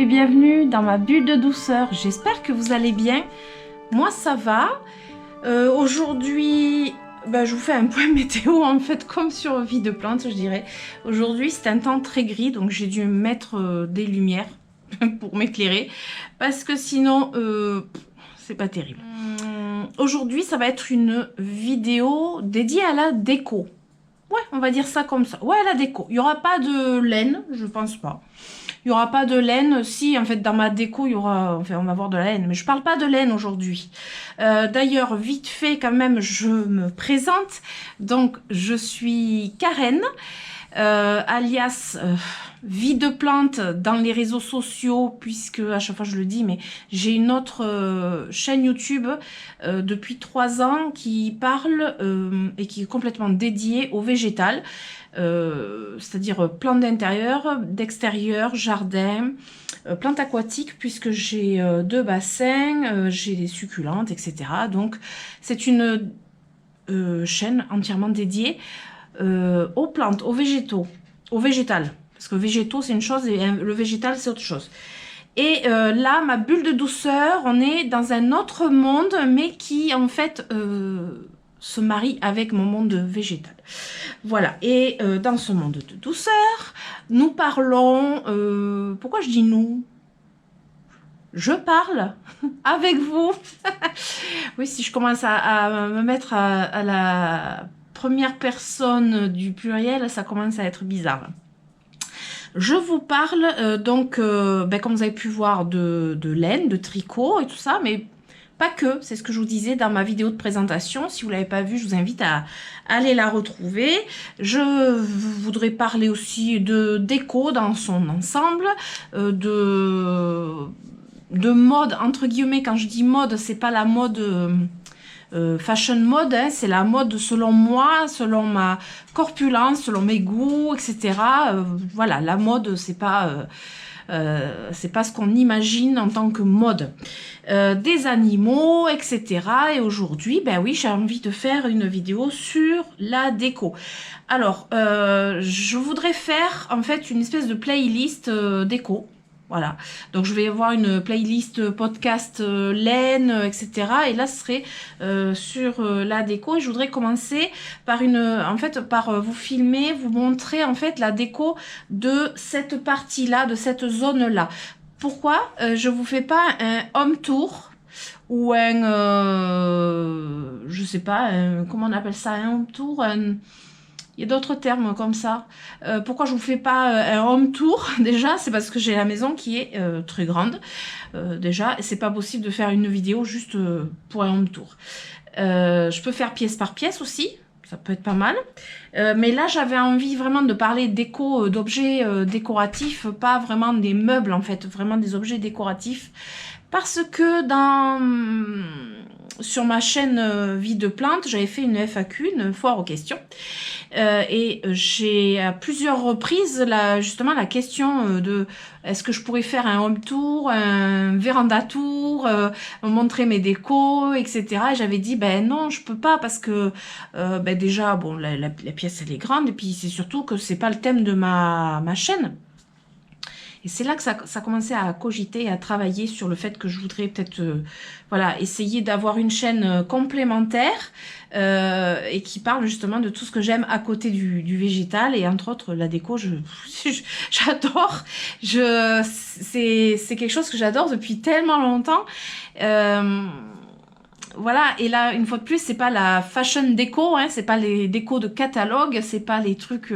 et bienvenue dans ma bulle de douceur. J'espère que vous allez bien. Moi ça va. Aujourd'hui, je vous fais un point météo en fait comme sur Vie de Plante je dirais. Aujourd'hui c'est un temps très gris donc j'ai dû mettre des lumières pour m'éclairer parce que sinon c'est pas terrible. Aujourd'hui ça va être une vidéo dédiée à la déco. Ouais, on va dire ça comme ça. Ouais, la déco. Il n'y aura pas de laine, je pense pas. Il n'y aura pas de laine. Si, en fait, dans ma déco, il y aura... Enfin, on va avoir de la laine. Mais je parle pas de laine aujourd'hui. D'ailleurs, vite fait, quand même, je me présente. Donc, je suis Karen, alias Vie de Plante dans les réseaux sociaux, puisque à chaque fois je le dis, mais j'ai une autre chaîne YouTube depuis 3 ans qui parle et qui est complètement dédiée au végétal, c'est-à-dire plantes d'intérieur, d'extérieur, jardin, plantes aquatiques, puisque j'ai 2 bassins, j'ai des succulentes, etc. Donc c'est une chaîne entièrement dédiée aux plantes, aux végétaux, au végétal. Parce que végétaux c'est une chose et le végétal c'est autre chose. Et là, ma bulle de douceur, on est dans un autre monde, mais qui en fait se marie avec mon monde végétal. Voilà, et dans ce monde de douceur, nous parlons... pourquoi je dis nous? Je parle avec vous. Oui, si je commence à me mettre à la première personne du pluriel, ça commence à être bizarre. Je vous parle donc, comme vous avez pu voir, de laine, de tricot et tout ça, mais pas que, c'est ce que je vous disais dans ma vidéo de présentation. Si vous ne l'avez pas vue, je vous invite à aller la retrouver. Je voudrais parler aussi de déco dans son ensemble, de mode, entre guillemets. Quand je dis mode, c'est pas la mode... fashion mode, hein, c'est la mode selon moi, selon ma corpulence, selon mes goûts, etc. Voilà, la mode, c'est pas ce qu'on imagine en tant que mode. Des animaux, etc. Et aujourd'hui, ben oui, j'ai envie de faire une vidéo sur la déco. Alors, je voudrais faire en fait une espèce de playlist déco. Voilà, donc je vais avoir une playlist podcast laine, etc. Et là, ce serait sur la déco. Et je voudrais commencer par par vous filmer, vous montrer en fait la déco de cette partie-là, de cette zone-là. Pourquoi je vous fais pas un home tour ou un, je sais pas, comment on appelle ça, un home tour, il y a d'autres termes comme ça. Pourquoi je vous fais pas un home tour? Déjà, c'est parce que j'ai la maison qui est très grande. Déjà, et c'est pas possible de faire une vidéo juste pour un home tour. Je peux faire pièce par pièce aussi. Ça peut être pas mal. Mais là, j'avais envie vraiment de parler déco, d'objets décoratifs, pas vraiment des meubles en fait, vraiment des objets décoratifs. Parce que sur ma chaîne Vie de Plante, j'avais fait une FAQ, une foire aux questions. Et j'ai à plusieurs reprises justement la question de est-ce que je pourrais faire un home tour, un véranda tour, montrer mes décos, etc. Et j'avais dit ben non, je peux pas parce que déjà bon la pièce elle est grande et puis c'est surtout que c'est pas le thème de ma chaîne. Et c'est là que ça commençait à cogiter, à travailler sur le fait que je voudrais peut-être voilà, essayer d'avoir une chaîne complémentaire et qui parle justement de tout ce que j'aime à côté du végétal et entre autres la déco, j'adore. C'est quelque chose que j'adore depuis tellement longtemps. Voilà, et là, une fois de plus, c'est pas la fashion déco, hein, c'est pas les décos de catalogue, c'est pas les trucs,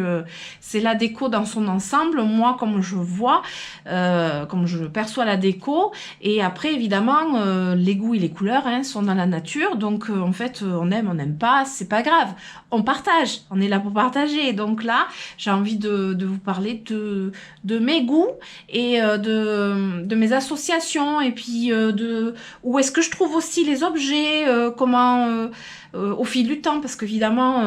c'est la déco dans son ensemble, moi, comme je vois, comme je perçois la déco, et après, évidemment, les goûts et les couleurs, hein, sont dans la nature, donc, en fait, on aime pas, c'est pas grave, on partage, on est là pour partager, donc là, j'ai envie de vous parler de mes goûts, et de mes associations, et puis, où est-ce que je trouve aussi les objets, comment au fil du temps, parce qu'évidemment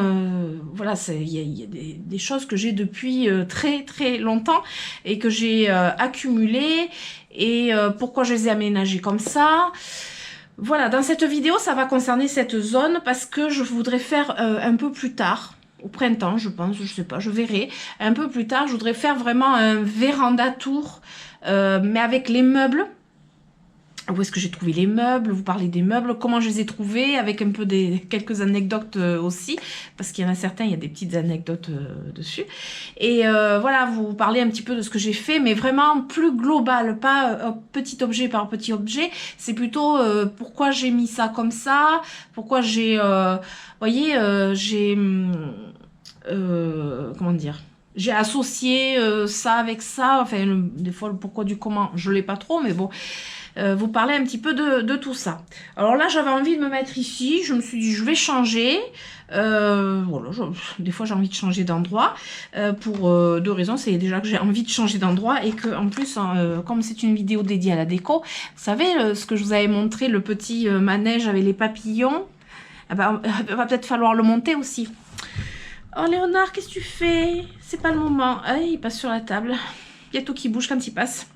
voilà, il y a des choses que j'ai depuis très très longtemps et que j'ai accumulées et pourquoi je les ai aménagées comme ça. Voilà, dans cette vidéo ça va concerner cette zone parce que je voudrais faire un peu plus tard, au printemps, je pense, je sais pas, je verrai. Un peu plus tard, je voudrais faire vraiment un véranda tour, mais avec les meubles. Où est-ce que j'ai trouvé les meubles? Vous parlez des meubles, comment je les ai trouvés, avec un peu quelques anecdotes aussi, parce qu'il y en a certains, il y a des petites anecdotes dessus. Et voilà, vous parlez un petit peu de ce que j'ai fait, mais vraiment plus global, pas petit objet par petit objet. C'est plutôt pourquoi j'ai mis ça comme ça, pourquoi j'ai, voyez, j'ai, comment dire, j'ai associé ça avec ça, enfin, des fois, le pourquoi du comment, je l'ai pas trop, mais bon. Vous parlez un petit peu de tout ça. Alors là, j'avais envie de me mettre ici. Je me suis dit, je vais changer. Voilà, des fois, j'ai envie de changer d'endroit. Pour deux raisons. C'est déjà que j'ai envie de changer d'endroit et que en plus, comme c'est une vidéo dédiée à la déco, vous savez, ce que je vous avais montré, le petit manège avec les papillons, eh ben, il va peut-être falloir le monter aussi. Oh, Léonard, qu'est-ce que tu fais? C'est pas le moment. Ah, il passe sur la table. Il y a tout qui bouge quand il passe.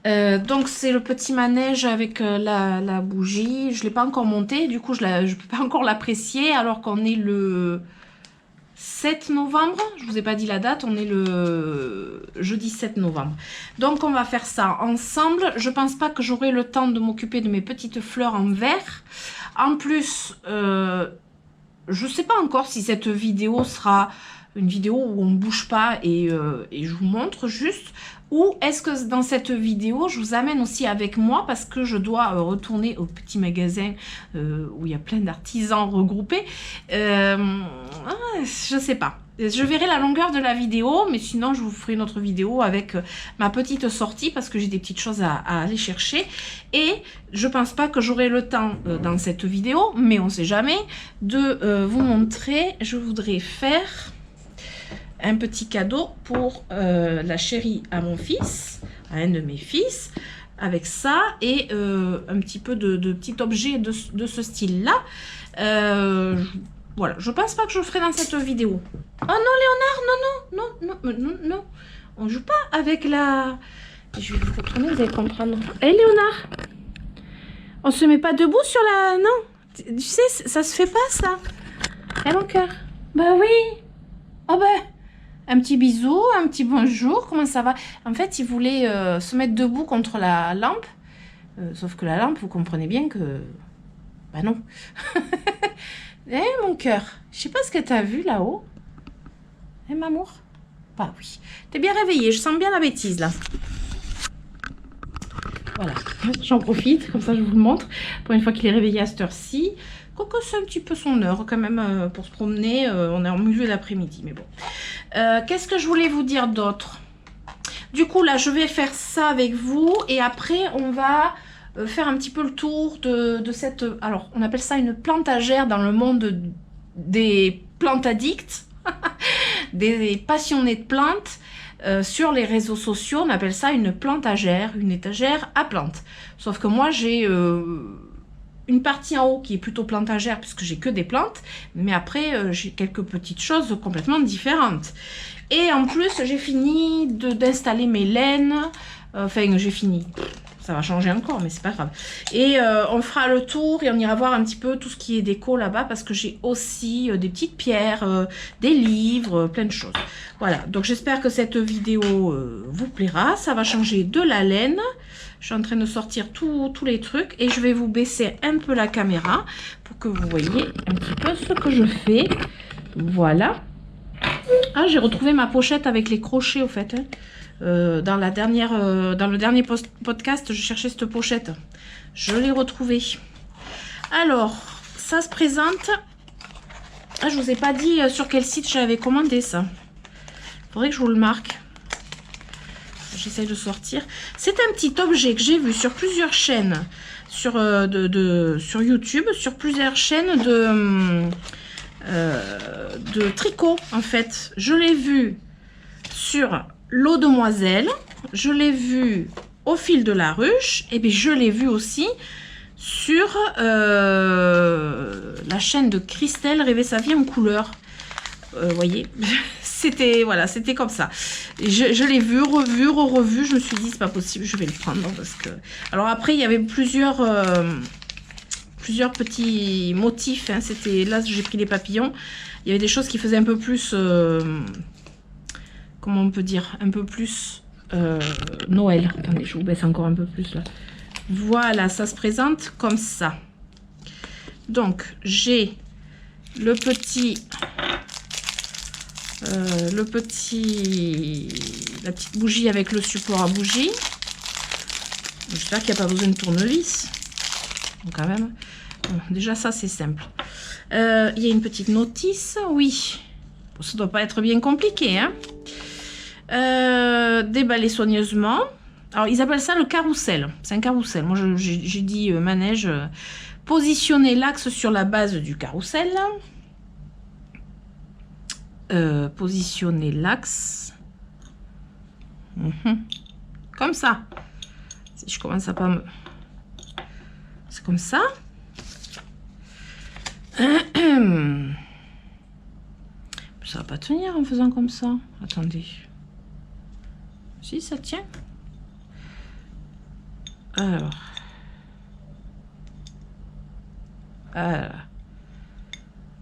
Donc c'est le petit manège avec la bougie. Je ne l'ai pas encore monté, du coup je ne peux pas encore l'apprécier alors qu'on est le 7 novembre. Je vous ai pas dit la date, on est le jeudi 7 novembre. Donc on va faire ça ensemble. Je pense pas que j'aurai le temps de m'occuper de mes petites fleurs en verre. En plus, je sais pas encore si cette vidéo sera une vidéo où on ne bouge pas et je vous montre juste. Ou est-ce que dans cette vidéo, je vous amène aussi avec moi parce que je dois retourner au petit magasin où il y a plein d'artisans regroupés. Je sais pas. Je verrai la longueur de la vidéo, mais sinon je vous ferai une autre vidéo avec ma petite sortie parce que j'ai des petites choses à aller chercher. Et je pense pas que j'aurai le temps dans cette vidéo, mais on sait jamais, de vous montrer. Je voudrais faire un petit cadeau pour la chérie à mon fils, à un de mes fils, avec ça et un petit peu de petits objets de ce style-là. Voilà, je pense pas que je le ferai dans cette vidéo. Oh non, Léonard, non. On joue pas avec la... Je vais vous retourner, vous allez comprendre. Hé, Léonard, on se met pas debout sur la... Non, tu sais, ça se fait pas, ça. Eh, mon cœur. Bah oui. Oh ben... Un petit bisou, un petit bonjour, comment ça va? En fait, il voulait se mettre debout contre la lampe. Sauf que la lampe, vous comprenez bien que... Bah non. Eh, mon cœur, je sais pas ce que t'as vu là-haut. Eh, m'amour? Bah oui. T'es bien réveillé, je sens bien la bêtise, là. Voilà, j'en profite, comme ça je vous le montre. Pour une fois qu'il est réveillé à cette heure-ci. Quoique c'est un petit peu son heure quand même pour se promener. On est en milieu d'après-midi, mais bon. Qu'est-ce que je voulais vous dire d'autre? Du coup, là, je vais faire ça avec vous. Et après, on va faire un petit peu le tour de cette... Alors, on appelle ça une plantagère dans le monde des plantes addicts. Des passionnés de plantes. Sur les réseaux sociaux, on appelle ça une plantagère, une étagère à plantes. Sauf que moi, j'ai une partie en haut qui est plutôt plantagère puisque j'ai que des plantes, mais après, j'ai quelques petites choses complètement différentes. Et en plus, j'ai fini d'installer mes laines. Enfin, j'ai fini. Ça va changer encore, mais c'est pas grave. Et on fera le tour et on ira voir un petit peu tout ce qui est déco là-bas parce que j'ai aussi des petites pierres, des livres, plein de choses. Voilà, donc j'espère que cette vidéo vous plaira. Ça va changer de la laine. Je suis en train de sortir tous les trucs et je vais vous baisser un peu la caméra pour que vous voyez un petit peu ce que je fais. Voilà. Ah, j'ai retrouvé ma pochette avec les crochets au fait. Dans le dernier podcast, je cherchais cette pochette. Je l'ai retrouvée. Alors, ça se présente. Ah, je vous ai pas dit sur quel site j'avais commandé ça. Faudrait que je vous le marque. J'essaye de sortir. C'est un petit objet que j'ai vu sur plusieurs chaînes sur YouTube, sur plusieurs chaînes de tricot en fait. Je l'ai vu sur l'eau demoiselle, je l'ai vu au fil de la ruche, et puis je l'ai vu aussi sur la chaîne de Christelle Rêver sa vie en couleur. Voyez, c'était voilà, c'était comme ça. Je l'ai vu, revu, revu. Je me suis dit c'est pas possible, je vais le prendre parce que. Alors après il y avait plusieurs petits motifs. Hein, c'était là j'ai pris les papillons. Il y avait des choses qui faisaient un peu plus... comment on peut dire? Un peu plus Noël. Attendez, je vous baisse encore un peu plus là. Voilà, ça se présente comme ça. Donc, j'ai la petite bougie avec le support à bougie. J'espère qu'il n'y a pas besoin de tournevis. Donc, quand même. Bon, déjà, ça, c'est simple. Il y a une petite notice. Oui. Bon, ça ne doit pas être bien compliqué. Hein. Déballer soigneusement. Alors, ils appellent ça le carrousel. C'est un carrousel. Moi, j'ai dit manège. Positionner l'axe sur la base du carrousel. Positionner l'axe. Comme ça. Si je commence à pas me... C'est comme ça. Ça va pas tenir en faisant comme ça. Attendez. Si, ça tient. Alors.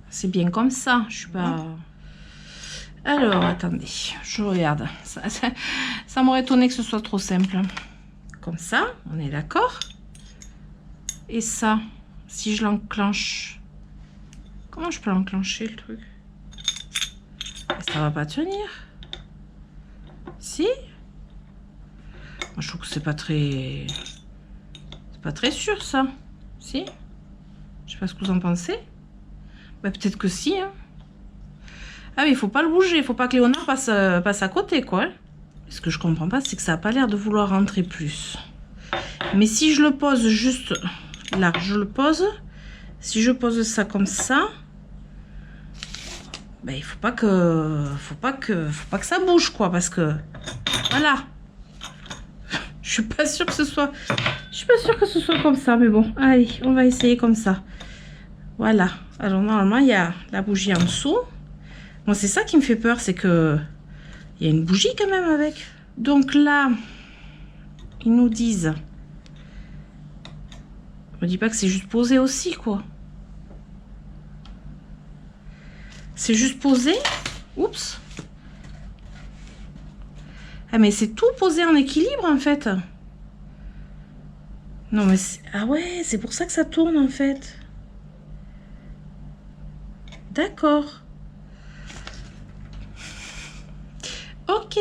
C'est bien comme ça. Je suis pas... Alors, attendez. Je regarde. Ça m'aurait étonné que ce soit trop simple. Comme ça, on est d'accord. Et ça, si je l'enclenche... Comment je peux l'enclencher, le truc? Ça va pas tenir. Si? Moi, je trouve que c'est pas très... C'est pas très sûr, ça. Si? Je sais pas ce que vous en pensez. Bah, peut-être que si, hein. Ah oui, il faut pas le bouger. Il faut pas que Léonard passe à côté, quoi. Ce que je comprends pas, c'est que ça a pas l'air de vouloir rentrer plus. Mais si je le pose juste là, je le pose. Si je pose ça comme ça, ben, il faut pas que ça bouge, quoi, parce que voilà. Je suis pas sûre que ce soit comme ça, mais bon, allez, on va essayer comme ça. Voilà. Alors normalement, il y a la bougie en dessous. Moi, c'est ça qui me fait peur, c'est que il y a une bougie quand même avec. Donc là, ils nous disent. On me dit pas que c'est juste posé aussi, quoi. C'est juste posé. Oups. Ah, mais c'est tout posé en équilibre, en fait. Non, mais ah ouais, c'est pour ça que ça tourne, en fait. D'accord. Ok.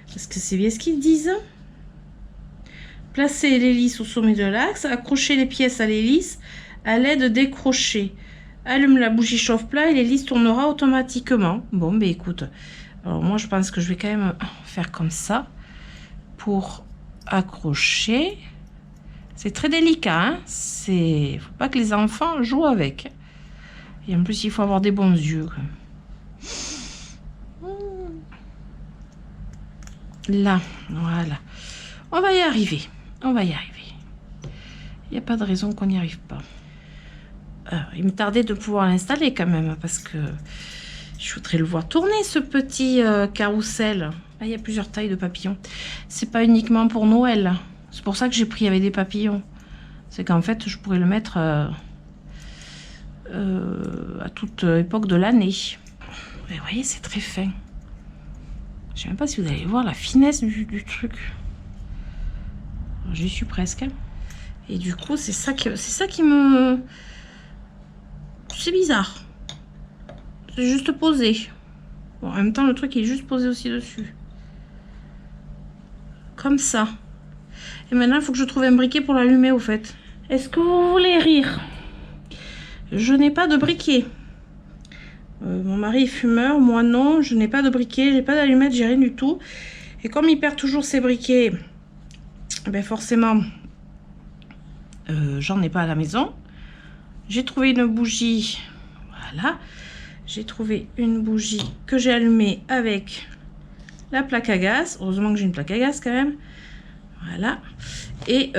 Parce que c'est bien ce qu'ils disent. Placez l'hélice au sommet de l'axe. Accrochez les pièces à l'hélice à l'aide des crochets. Allume la bougie chauffe-plat et l'hélice tournera automatiquement. Bon, ben écoute. Alors moi, je pense que je vais quand même faire comme ça pour accrocher. C'est très délicat, hein. C'est... Faut pas que les enfants jouent avec. Et en plus, il faut avoir des bons yeux. Là, voilà. On va y arriver. On va y arriver. Il n'y a pas de raison qu'on n'y arrive pas. Il me tardait de pouvoir l'installer quand même, parce que je voudrais le voir tourner, ce petit carrousel. Ah, il y a plusieurs tailles de papillons. C'est pas uniquement pour Noël. C'est pour ça que j'ai pris avec des papillons. C'est qu'en fait, je pourrais le mettre à toute époque de l'année. Vous voyez, c'est très fin. Je sais même pas si vous allez voir la finesse du truc. J'y suis presque. Et du coup, c'est ça qui me... C'est bizarre. C'est juste posé. Bon, en même temps, le truc il est juste posé aussi dessus. Comme ça. Et maintenant, il faut que je trouve un briquet pour l'allumer, au fait. Est-ce que vous voulez rire? Je n'ai pas de briquet. Mon mari est fumeur, moi non. Je n'ai pas de briquet, j'ai pas d'allumette, j'ai rien du tout. Et comme il perd toujours ses briquets, ben forcément, j'en ai pas à la maison. J'ai trouvé une bougie. Voilà. J'ai trouvé une bougie que j'ai allumée avec la plaque à gaz. Heureusement que j'ai une plaque à gaz quand même. Voilà. Et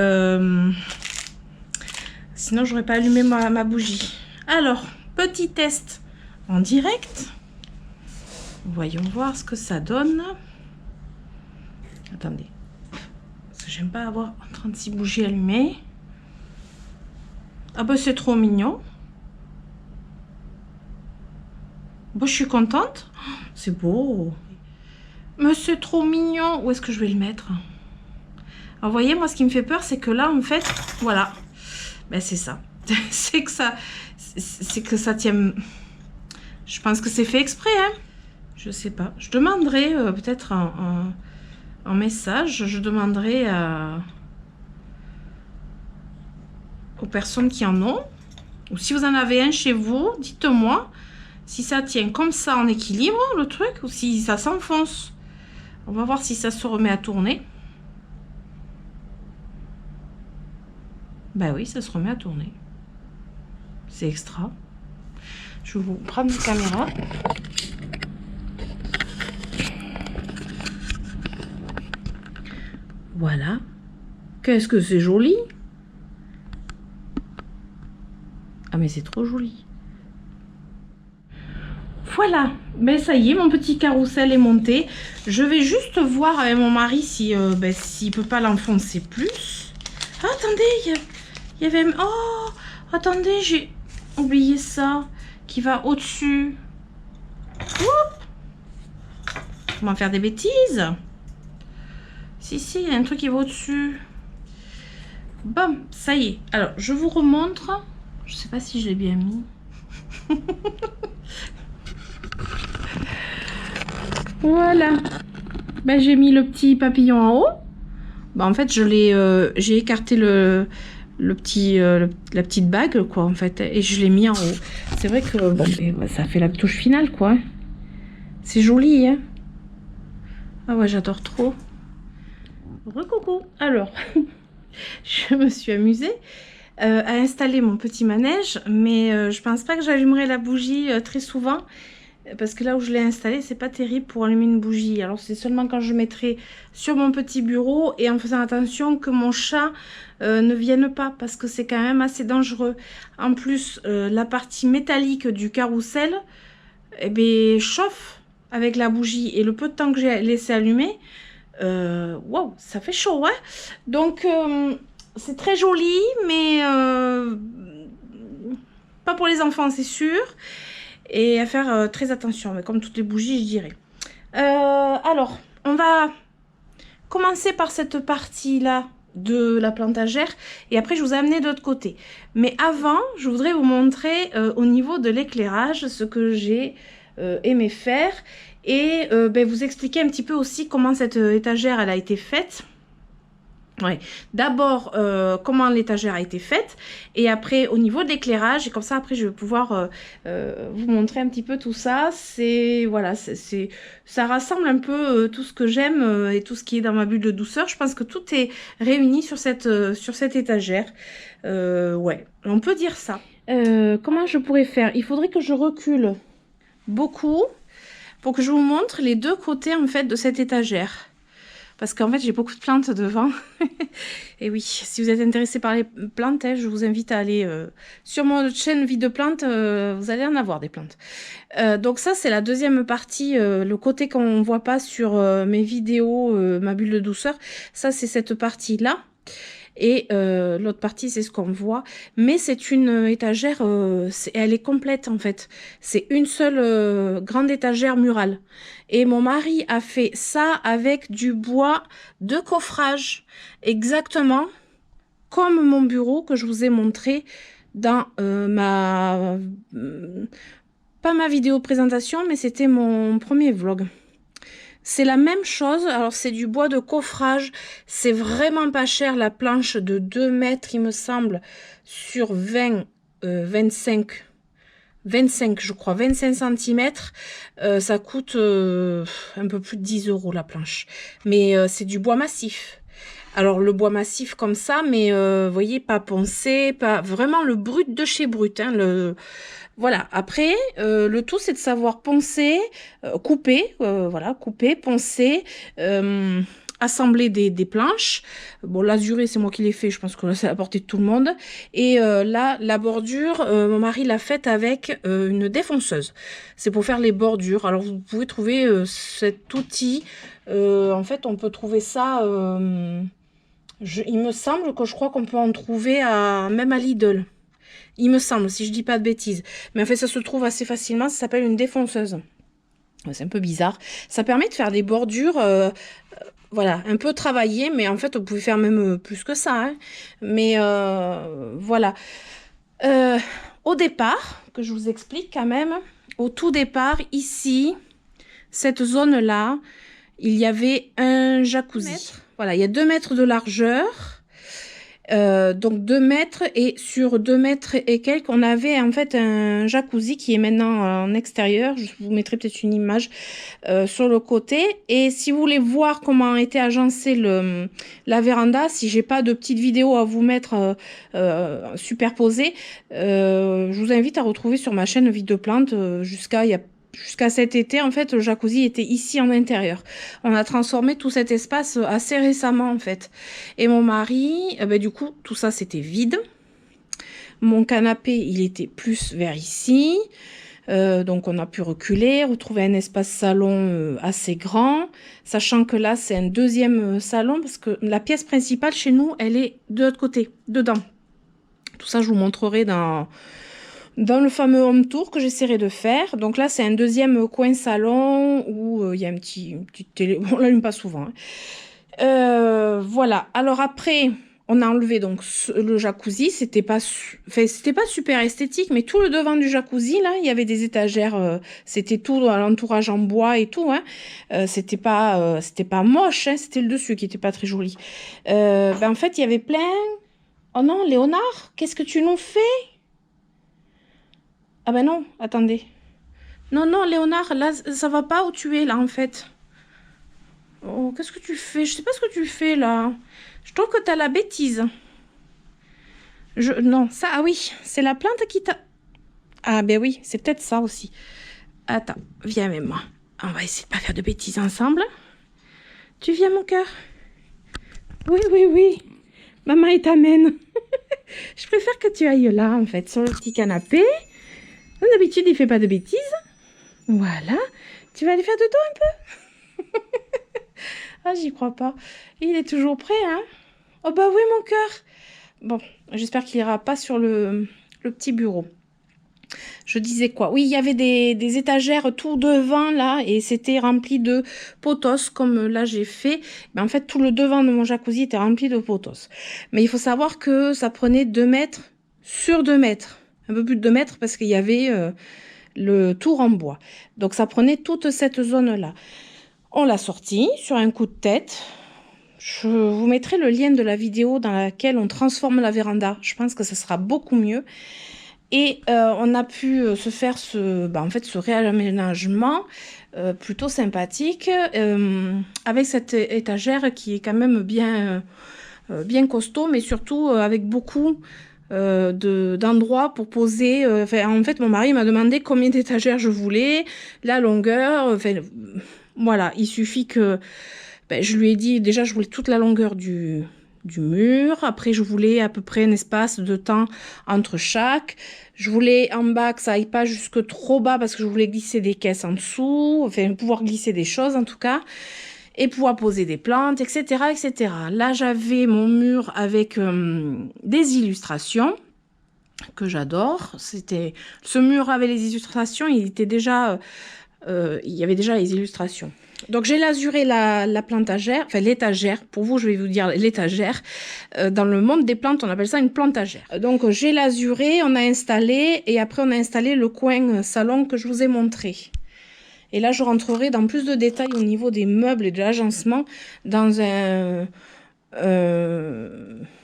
sinon, j'aurais pas allumé ma bougie. Alors, petit test en direct. Voyons voir ce que ça donne. Attendez. Parce que j'aime pas avoir 36 bougies allumées. Ah bah c'est trop mignon. Bon, je suis contente. C'est beau. Mais c'est trop mignon. Où est-ce que je vais le mettre? Alors, vous voyez, moi, ce qui me fait peur, c'est que là, en fait, voilà. Ben, c'est ça. C'est que ça tient... Je pense que c'est fait exprès, hein. Je sais pas. Je demanderai peut-être en message, je demanderai aux personnes qui en ont. Ou si vous en avez un chez vous, dites-moi si ça tient comme ça en équilibre, le truc, ou si ça s'enfonce. On va voir si ça se remet à tourner. Ben oui, ça se remet à tourner. C'est extra. Je vais vous prendre une caméra. Voilà. Qu'est-ce que c'est joli. Ah mais c'est trop joli. Voilà. Ben ça y est, mon petit carrousel est monté. Je vais juste voir avec mon mari si s'il peut pas l'enfoncer plus. Ah, attendez, il y avait... Oh, attendez, j'ai oublié ça. Qui va au-dessus. Comment faire des bêtises? Si, il y a un truc qui va au-dessus. Bon, ça y est. Alors, je vous remontre. Je sais pas si je l'ai bien mis. Voilà. Ben, j'ai mis le petit papillon en haut. Ben, en fait, j'ai écarté la petite bague, quoi, en fait. Et je l'ai mis en haut. C'est vrai que, bon, ben, ça fait la touche finale, quoi. C'est joli, hein. Ah ouais, j'adore trop. Recoucou. Alors, je me suis amusée à installer mon petit manège, mais je pense pas que j'allumerai la bougie très souvent, parce que là où je l'ai installé, c'est pas terrible pour allumer une bougie. Alors c'est seulement quand je mettrai sur mon petit bureau et en faisant attention que mon chat ne vienne pas, parce que c'est quand même assez dangereux. En plus, la partie métallique du carrousel, eh bien, chauffe avec la bougie, et le peu de temps que j'ai laissé allumer, wow, ça fait chaud, hein. Donc c'est très joli, mais pas pour les enfants, c'est sûr, et à faire très attention, mais comme toutes les bougies, je dirais. Alors, on va commencer par cette partie là de la plantagère, et après je vous ai amené de l'autre côté. Mais avant, je voudrais vous montrer au niveau de l'éclairage ce que j'ai aimé faire, et vous expliquer un petit peu aussi comment cette étagère elle a été faite. Ouais. D'abord comment l'étagère a été faite, et après au niveau de l'éclairage, et comme ça après je vais pouvoir vous montrer un petit peu tout ça. C'est voilà, ça rassemble un peu tout ce que j'aime et tout ce qui est dans ma bulle de douceur. Je pense que tout est réuni sur cette étagère. Ouais, on peut dire ça. Comment je pourrais faire? Il faudrait que je recule beaucoup pour que je vous montre les deux côtés en fait de cette étagère. Parce qu'en fait, j'ai beaucoup de plantes devant. Et oui, si vous êtes intéressé par les plantes, je vous invite à aller sur mon chaîne Vie de plantes. Vous allez en avoir des plantes. Donc ça, c'est la deuxième partie. Le côté qu'on ne voit pas sur mes vidéos, ma bulle de douceur. Ça, c'est cette partie-là. Et l'autre partie, c'est ce qu'on voit. Mais c'est une étagère, elle est complète en fait. C'est une seule grande étagère murale. Et mon mari a fait ça avec du bois de coffrage. Exactement comme mon bureau que je vous ai montré dans pas ma vidéo présentation, mais c'était mon premier vlog. C'est la même chose. Alors c'est du bois de coffrage, c'est vraiment pas cher. La planche de 2 mètres il me semble sur 25 je crois, 25 cm, ça coûte un peu plus de 10 € la planche, mais c'est du bois massif. Alors le bois massif comme ça, mais vous voyez, pas poncé, pas vraiment le brut de chez brut, hein, voilà. Après le tout c'est de savoir poncer, couper, voilà, couper, poncer, assembler des planches. Bon, l'azuré c'est moi qui l'ai fait, je pense que c'est à la portée de tout le monde. Et là la bordure, mon mari l'a faite avec une défonceuse, c'est pour faire les bordures. Alors vous pouvez trouver cet outil, en fait on peut trouver ça, il me semble que je crois qu'on peut en trouver même à Lidl. Il me semble, si je dis pas de bêtises. Mais en fait, ça se trouve assez facilement. Ça s'appelle une défonceuse. C'est un peu bizarre. Ça permet de faire des bordures, voilà, un peu travaillées, mais en fait, vous pouvez faire même plus que ça, hein. Mais voilà. Au départ, que je vous explique quand même, au tout départ, ici, cette zone-là, il y avait un jacuzzi. Voilà, il y a 2 mètres de largeur. Donc 2 mètres, et sur 2 mètres et quelques, on avait en fait un jacuzzi qui est maintenant en extérieur. Je vous mettrai peut-être une image sur le côté. Et si vous voulez voir comment a été agencé la véranda, si j'ai pas de petite vidéo à vous mettre superposée, je vous invite à retrouver sur ma chaîne Vie de Plantes jusqu'à cet été. En fait, le jacuzzi était ici en intérieur. On a transformé tout cet espace assez récemment, en fait. Et mon mari, du coup, tout ça, c'était vide. Mon canapé, il était plus vers ici. Donc, on a pu reculer, retrouver un espace salon assez grand. Sachant que là, c'est un deuxième salon, parce que la pièce principale, chez nous, elle est de l'autre côté, dedans. Tout ça, je vous montrerai dans le fameux home tour que j'essaierai de faire. Donc là, c'est un deuxième coin salon où il y a une petite télé. Bon, on l'allume pas souvent, hein. Voilà. Alors après, on a enlevé donc le jacuzzi. C'était pas super esthétique, mais tout le devant du jacuzzi, là, il y avait des étagères. C'était tout à l'entourage en bois et tout, hein. C'était pas moche, hein. C'était le dessus qui était pas très joli. En fait, il y avait plein... Oh non, Léonard, qu'est-ce que tu nous fais? Ah ben non, attendez. Non, non, Léonard, là, ça va pas où tu es, là, en fait. Oh, qu'est-ce que tu fais? Je sais pas ce que tu fais, là. Je trouve que t'as la bêtise. Non, ça, ah oui, c'est la plante qui t'a... Ah ben oui, c'est peut-être ça aussi. Attends, viens avec moi. On va essayer de pas faire de bêtises ensemble. Tu viens, mon cœur? Oui, oui, oui. Maman, elle t'amène. Je préfère que tu ailles là, en fait, sur le petit canapé. D'habitude, il fait pas de bêtises. Voilà. Tu vas aller faire dodo un peu? Ah, j'y crois pas. Il est toujours prêt, hein? Oh bah oui, mon cœur. Bon, j'espère qu'il ira pas sur le petit bureau. Je disais quoi? Oui, il y avait des étagères tout devant, là, et c'était rempli de potos, comme là j'ai fait. Mais en fait, tout le devant de mon jacuzzi était rempli de potos. Mais il faut savoir que ça prenait 2 mètres sur 2 mètres. Un peu plus de 2 mètres, parce qu'il y avait le tour en bois. Donc ça prenait toute cette zone-là. On l'a sorti sur un coup de tête. Je vous mettrai le lien de la vidéo dans laquelle on transforme la véranda. Je pense que ça sera beaucoup mieux. Et on a pu se faire en fait, ce réaménagement plutôt sympathique avec cette étagère qui est quand même bien costaud, mais surtout avec beaucoup d'endroits pour poser. En fait, mon mari m'a demandé combien d'étagères je voulais, la longueur. Voilà, il suffit que je lui ai dit, déjà, je voulais toute la longueur du mur. Après, je voulais à peu près un espace de temps entre chaque. Je voulais en bas que ça aille pas jusque trop bas parce que je voulais glisser des caisses en dessous. Enfin, pouvoir glisser des choses en tout cas. Et pouvoir poser des plantes, etc., etc. Là, j'avais mon mur avec des illustrations que j'adore. C'était ce mur avec les illustrations, il était déjà... il y avait déjà les illustrations. Donc j'ai lasuré la plantagère, enfin l'étagère, pour vous je vais vous dire l'étagère. Dans le monde des plantes on appelle ça une plantagère. Donc j'ai lasuré, on a installé, et après on a installé le coin salon que je vous ai montré. Et là je rentrerai dans plus de détails au niveau des meubles et de l'agencement dans un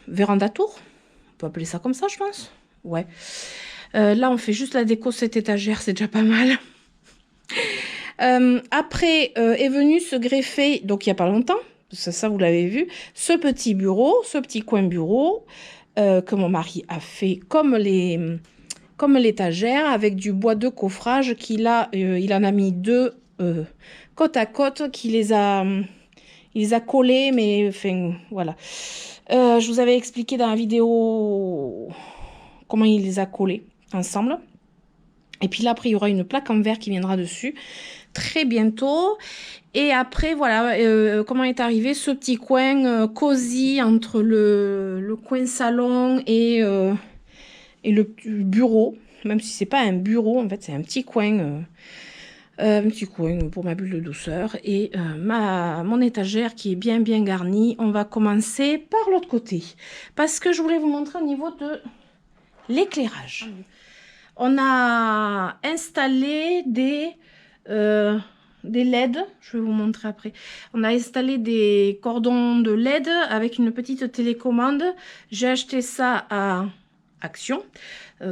véranda tour. On peut appeler ça comme ça je pense. Ouais. Là on fait juste la déco de cette étagère, c'est déjà pas mal. Après est venu se greffer, donc il n'y a pas longtemps, ça vous l'avez vu, ce petit bureau, ce petit coin bureau que mon mari a fait comme l'étagère avec du bois de coffrage qu'il a, il en a mis 2 côte à côte, il les a collés, mais enfin voilà. Je vous avais expliqué dans la vidéo comment il les a collés ensemble. Et puis là, après, il y aura une plaque en verre qui viendra dessus très bientôt. Et après, voilà, comment est arrivé ce petit coin cosy entre le coin salon et et le bureau, même si c'est pas un bureau, en fait c'est un petit coin pour ma bulle de douceur et mon étagère qui est bien garnie. On va commencer par l'autre côté parce que je voulais vous montrer au niveau de l'éclairage. On a installé des LED, je vais vous montrer après. On a installé des cordons de LED avec une petite télécommande. J'ai acheté ça à Action.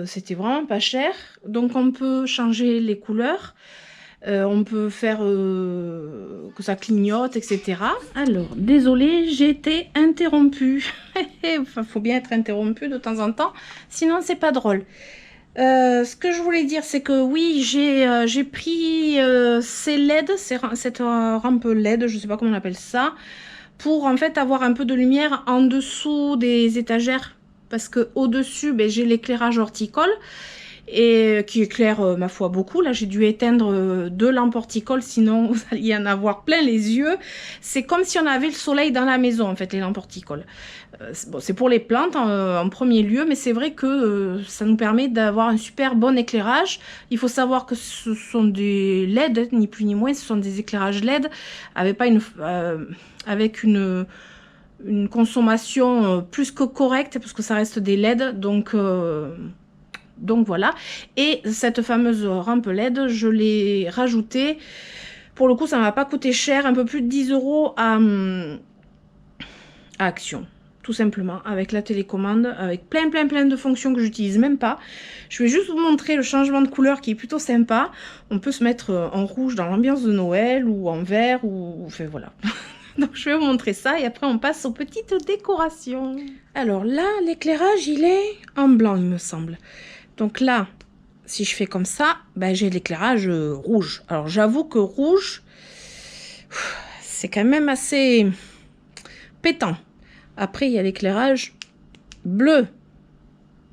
C'était vraiment pas cher. Donc on peut changer les couleurs. On peut faire que ça clignote, etc. Alors, désolée, j'ai été interrompue. Enfin, faut bien être interrompu de temps en temps, sinon c'est pas drôle. Ce que je voulais dire, c'est que oui, j'ai pris ces LED, cette rampe LED, je sais pas comment on appelle ça, pour en fait avoir un peu de lumière en dessous des étagères, parce que au-dessus, ben, j'ai l'éclairage horticole et qui éclaire ma foi beaucoup. Là j'ai dû éteindre 2 lampes horticoles, sinon vous alliez en avoir plein les yeux. C'est comme si on avait le soleil dans la maison en fait, les lampes horticoles. Bon, c'est pour les plantes en premier lieu, mais c'est vrai que ça nous permet d'avoir un super bon éclairage. Il faut savoir que ce sont des LED, ni plus ni moins, ce sont des éclairages LED avec une consommation plus que correcte, parce que ça reste des LED, donc voilà. Et cette fameuse rampe LED, je l'ai rajoutée. Pour le coup, ça ne m'a pas coûté cher, un peu plus de 10 € à Action. Tout simplement, avec la télécommande, avec plein de fonctions que j'utilise même pas. Je vais juste vous montrer le changement de couleur qui est plutôt sympa. On peut se mettre en rouge dans l'ambiance de Noël ou en vert, ou enfin voilà. Donc je vais vous montrer ça et après on passe aux petites décorations. Alors là, l'éclairage, il est en blanc, il me semble. Donc là, si je fais comme ça, ben j'ai l'éclairage rouge. Alors j'avoue que rouge, c'est quand même assez pétant. Après, il y a l'éclairage bleu.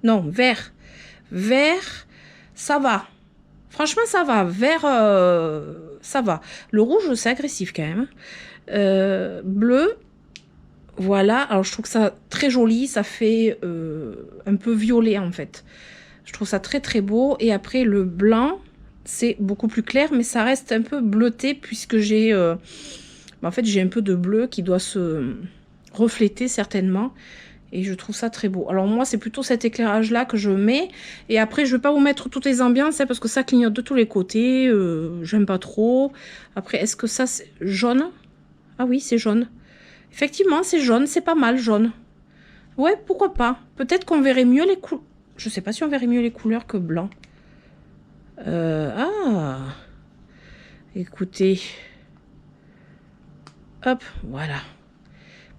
Non, vert. Vert, ça va. Franchement, ça va. Vert, ça va. Le rouge, c'est agressif quand même. Bleu, voilà. Alors, je trouve que ça très joli. Ça fait un peu violet, en fait. Je trouve ça très beau. Et après, le blanc, c'est beaucoup plus clair, mais ça reste un peu bleuté, puisque j'ai... en fait, j'ai un peu de bleu qui doit se... refléter certainement, et je trouve ça très beau. Alors moi c'est plutôt cet éclairage là que je mets, et après je vais pas vous mettre toutes les ambiances hein, parce que ça clignote de tous les côtés, j'aime pas trop. Après est-ce que ça c'est jaune? Ah oui, c'est jaune, effectivement c'est jaune, c'est pas mal jaune. Ouais, pourquoi pas, peut-être qu'on verrait mieux les couleurs, je sais pas si on verrait mieux les couleurs que blanc. Ah, écoutez, hop, voilà.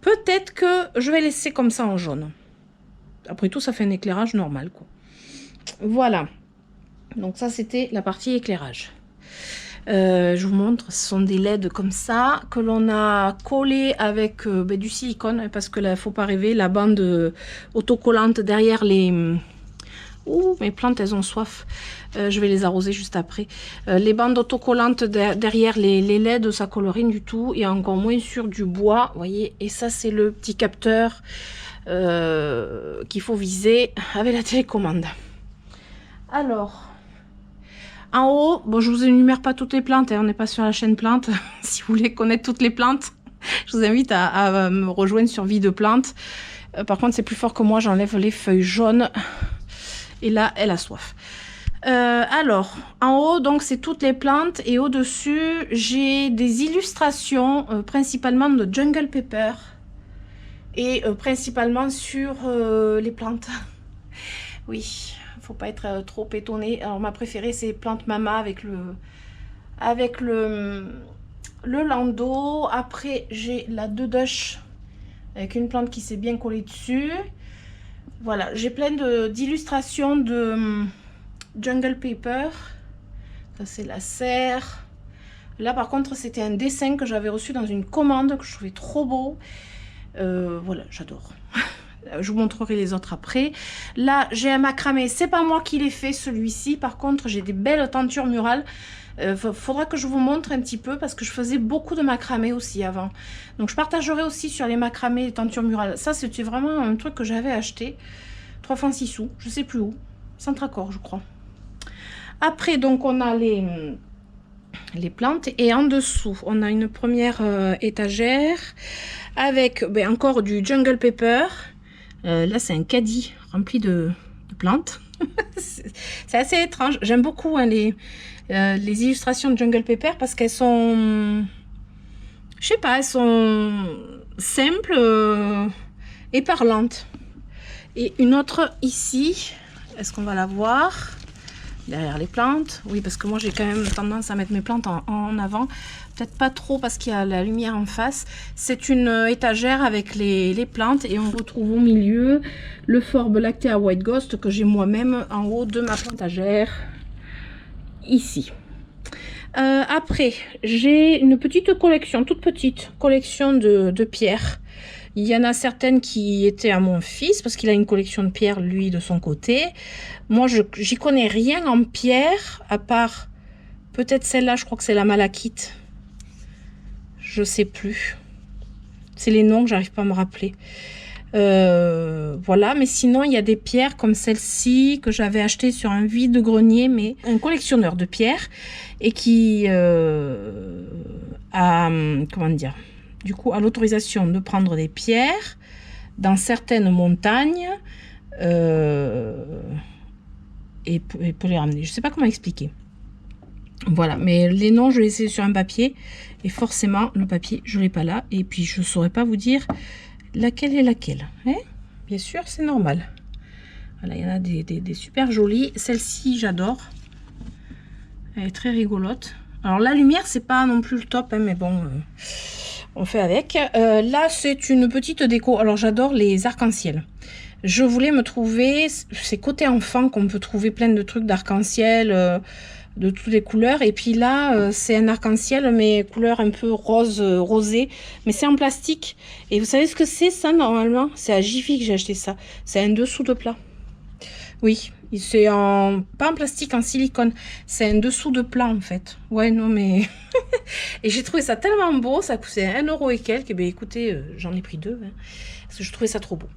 Peut-être que je vais laisser comme ça en jaune. Après tout, ça fait un éclairage normal, quoi. Voilà. Donc ça, c'était la partie éclairage. Je vous montre, ce sont des LED comme ça, que l'on a collé avec du silicone, parce que là, il ne faut pas rêver, la bande autocollante derrière les... Ouh, mes plantes, elles ont soif. Je vais les arroser juste après. Les bandes autocollantes derrière les LED, ça colle rien du tout. Et encore moins sur du bois, vous voyez. Et ça, c'est le petit capteur qu'il faut viser avec la télécommande. Alors, en haut, bon, je vous énumère pas toutes les plantes. Hein, on n'est pas sur la chaîne plantes. Si vous voulez connaître toutes les plantes, je vous invite à me rejoindre sur Vie de plantes. Par contre, c'est plus fort que moi. J'enlève les feuilles jaunes. Et là, elle a soif. Alors, en haut, donc, c'est toutes les plantes. Et au-dessus, j'ai des illustrations, principalement de Jungle Pepper. Et principalement sur les plantes. Oui, faut pas être trop étonné. Alors, ma préférée, c'est Plante Mama avec le landau. Après, j'ai la Dedush avec une plante qui s'est bien collée dessus. Voilà, j'ai plein d'illustrations de Jungle Pepper. Ça, c'est la serre. Là, par contre, c'était un dessin que j'avais reçu dans une commande que je trouvais trop beau. Voilà, j'adore. Je vous montrerai les autres après. Là, j'ai un macramé. C'est pas moi qui l'ai fait, celui-ci. Par contre, j'ai des belles tentures murales. Faudra que je vous montre un petit peu parce que je faisais beaucoup de macramé aussi avant. Donc je partagerai aussi sur les macramés et tentures murales. Ça c'était vraiment un truc que j'avais acheté 3 francs 6 sous, je sais plus où. Centracor, je crois. Après, donc, on a les plantes. Et en dessous, on a une première étagère avec encore du Jungle Pepper. Là, c'est un caddie rempli de plantes. C'est assez étrange. J'aime beaucoup hein, les illustrations de Jungle Pepper parce qu'elles sont... Je sais pas, elles sont simples et parlantes. Et une autre ici. Est-ce qu'on va la voir? Derrière les plantes. Oui, parce que moi, j'ai quand même tendance à mettre mes plantes en avant. Peut-être pas trop parce qu'il y a la lumière en face. C'est une étagère avec les plantes. Et on retrouve au milieu le Forbe Lactea White Ghost que j'ai moi-même en haut de ma plantagère. Ici. Après, j'ai une petite collection, toute petite collection de pierres. Il y en a certaines qui étaient à mon fils parce qu'il a une collection de pierres, lui, de son côté. Moi, j'y connais rien en pierre, à part peut-être celle-là, je crois que c'est la malachite. Je sais plus. C'est les noms que j'arrive pas à me rappeler. Voilà, mais sinon, il y a des pierres comme celle-ci que j'avais acheté sur un vide-grenier, mais un collectionneur de pierres et qui a, comment dire, du coup, a l'autorisation de prendre des pierres dans certaines montagnes et peut les ramener. Je sais pas comment expliquer. Voilà, mais les noms, je les ai laissés sur un papier et forcément, le papier, je l'ai pas là. Et puis, je saurais pas vous dire laquelle est laquelle. Hein? Bien sûr, c'est normal. Voilà, il y en a des super jolies. Celle-ci, j'adore. Elle est très rigolote. Alors, la lumière, c'est pas non plus le top, hein, mais bon... on fait avec. Là, c'est une petite déco. Alors, j'adore les arcs-en-ciel. Je voulais me trouver... C'est côté enfant qu'on peut trouver plein de trucs d'arc-en-ciel de toutes les couleurs. Et puis là, c'est un arc-en-ciel, mais couleur un peu rose, rosé. Mais c'est en plastique. Et vous savez ce que c'est, ça, normalement? C'est à Jiffy que j'ai acheté ça. C'est un dessous de plat. Oui, c'est pas en plastique, en silicone. C'est un dessous de plat, en fait. Ouais, non, mais... Et j'ai trouvé ça tellement beau, ça coûtait 1 € et quelques. Et bien, écoutez, j'en ai pris 2, hein, parce que je trouvais ça trop beau.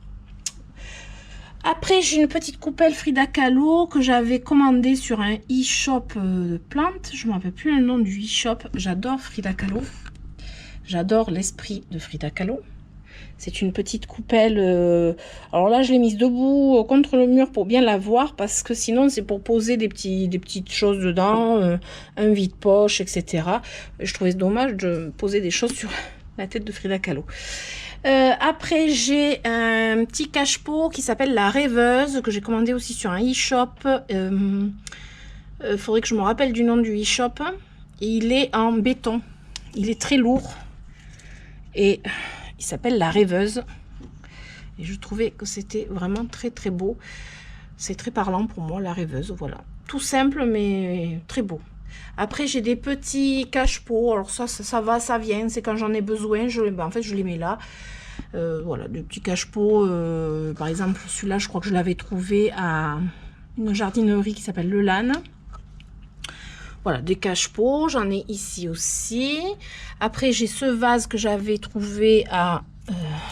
Après, j'ai une petite coupelle Frida Kahlo que j'avais commandée sur un e-shop de plantes. Je ne me rappelle plus le nom du e-shop. J'adore Frida Kahlo. J'adore l'esprit de Frida Kahlo. C'est une petite coupelle. Alors là, je l'ai mise debout contre le mur pour bien la voir parce que sinon, c'est pour poser des petites choses dedans, un vide-poche, etc. Je trouvais dommage de poser des choses sur la tête de Frida Kahlo. Après, j'ai un petit cache-pot qui s'appelle la Rêveuse que j'ai commandé aussi sur un e-shop. Faudrait que je me rappelle du nom du e-shop. Il est en béton. Il est très lourd. Et... il s'appelle la Rêveuse et je trouvais que c'était vraiment très très beau. C'est très parlant pour moi, la Rêveuse. Voilà, tout simple mais très beau. Après, j'ai des petits cache-pots. Alors ça va, ça vient, c'est quand j'en ai besoin, en fait je les mets là. Voilà, des petits cache-pots. Par exemple, celui-là, je crois que je l'avais trouvé à une jardinerie qui s'appelle Le Lanne. Voilà, des cache-pots, j'en ai ici aussi. Après, j'ai ce vase que j'avais trouvé à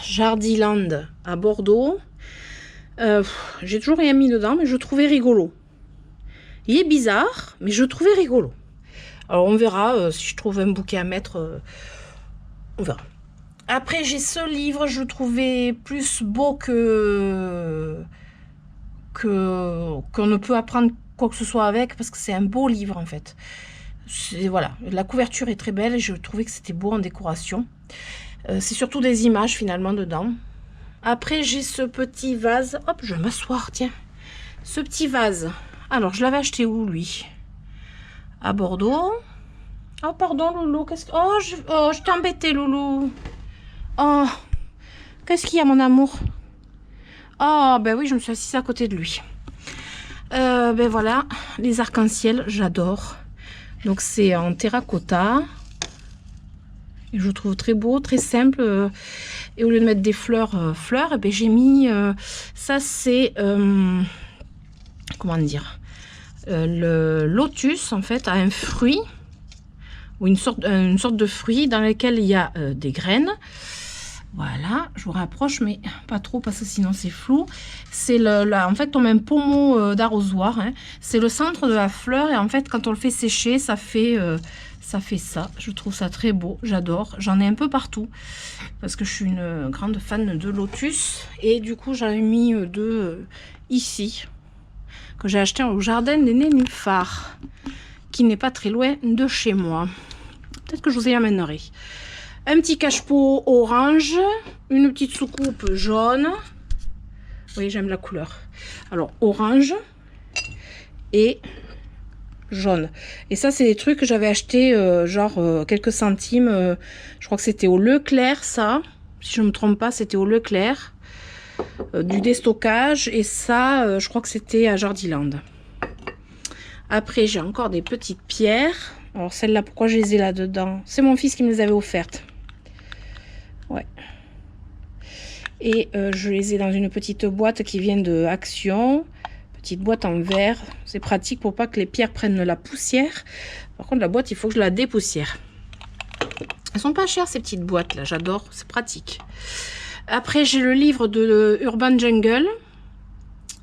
Jardiland à Bordeaux. J'ai toujours rien mis dedans, mais je trouvais rigolo. Il est bizarre, mais je trouvais rigolo. Alors, on verra si je trouve un bouquet à mettre. On verra. Après, j'ai ce livre, je le trouvais plus beau qu'on ne peut apprendre quoi que ce soit avec, parce que c'est un beau livre en fait. Voilà, la couverture est très belle et je trouvais que c'était beau en décoration. C'est surtout des images finalement dedans. Après, j'ai ce petit vase. Hop, je vais m'asseoir, tiens. Ce petit vase. Alors, je l'avais acheté où, lui? À Bordeaux. Oh, pardon, Loulou. Qu'est-ce que... Oh, je t'ai embêté, Loulou. Oh, qu'est-ce qu'il y a, mon amour? Oh, ben oui, je me suis assise à côté de lui. Ben voilà, les arcs-en-ciel, j'adore. Donc, c'est en terracotta. Et je le trouve très beau, très simple. Et au lieu de mettre des fleurs, ben j'ai mis... ça, c'est... comment dire, le lotus, en fait, a un fruit, ou une sorte de fruit dans lequel il y a des graines. Voilà, je vous rapproche, mais pas trop parce que sinon c'est flou. C'est en fait, on met un pommeau d'arrosoir. Hein. C'est le centre de la fleur et en fait, quand on le fait sécher, ça fait ça. Je trouve ça très beau, j'adore. J'en ai un peu partout parce que je suis une grande fan de lotus. Et du coup, j'en ai mis deux ici, que j'ai acheté au jardin des nénuphars, qui n'est pas très loin de chez moi. Peut-être que je vous y amènerai. Un petit cache-pot orange, une petite soucoupe jaune. Vous voyez, j'aime la couleur. Alors, orange et jaune. Et ça, c'est des trucs que j'avais acheté quelques centimes. Je crois que c'était au Leclerc, ça. Si je ne me trompe pas, c'était au Leclerc. Du déstockage. Et ça, je crois que c'était à Jardiland. Après, j'ai encore des petites pierres. Alors, celles-là, pourquoi je les ai là-dedans? C'est mon fils qui me les avait offertes. Ouais. Et je les ai dans une petite boîte qui vient de Action. Petite boîte en verre. C'est pratique pour pas que les pierres prennent la poussière. Par contre, la boîte, il faut que je la dépoussière. Elles sont pas chères, ces petites boîtes là. J'adore, c'est pratique. Après, j'ai le livre de Urban Jungle.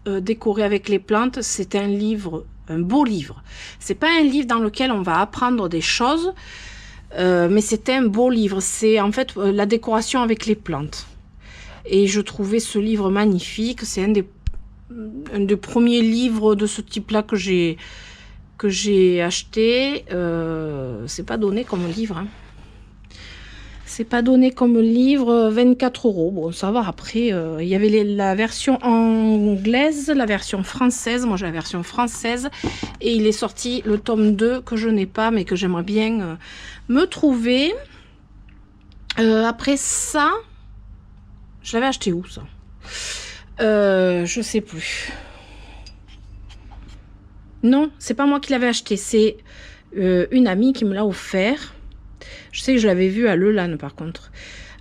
Décoré avec les plantes. C'est un livre, un beau livre. C'est pas un livre dans lequel on va apprendre des choses. Mais c'était un beau livre. C'est en fait la décoration avec les plantes. Et je trouvais ce livre magnifique. C'est un des premiers livres de ce type-là que j'ai acheté. C'est pas donné comme livre. Hein. C'est pas donné comme livre. 24 €. Bon, ça va. Après, il y avait la version anglaise, la version française. Moi, j'ai la version française. Et il est sorti le tome 2 que je n'ai pas, mais que j'aimerais bien me trouver. Après ça, je l'avais acheté où ça? Je sais plus. Non, c'est pas moi qui l'avais acheté, c'est une amie qui me l'a offert. Je sais que je l'avais vu à Lelan par contre.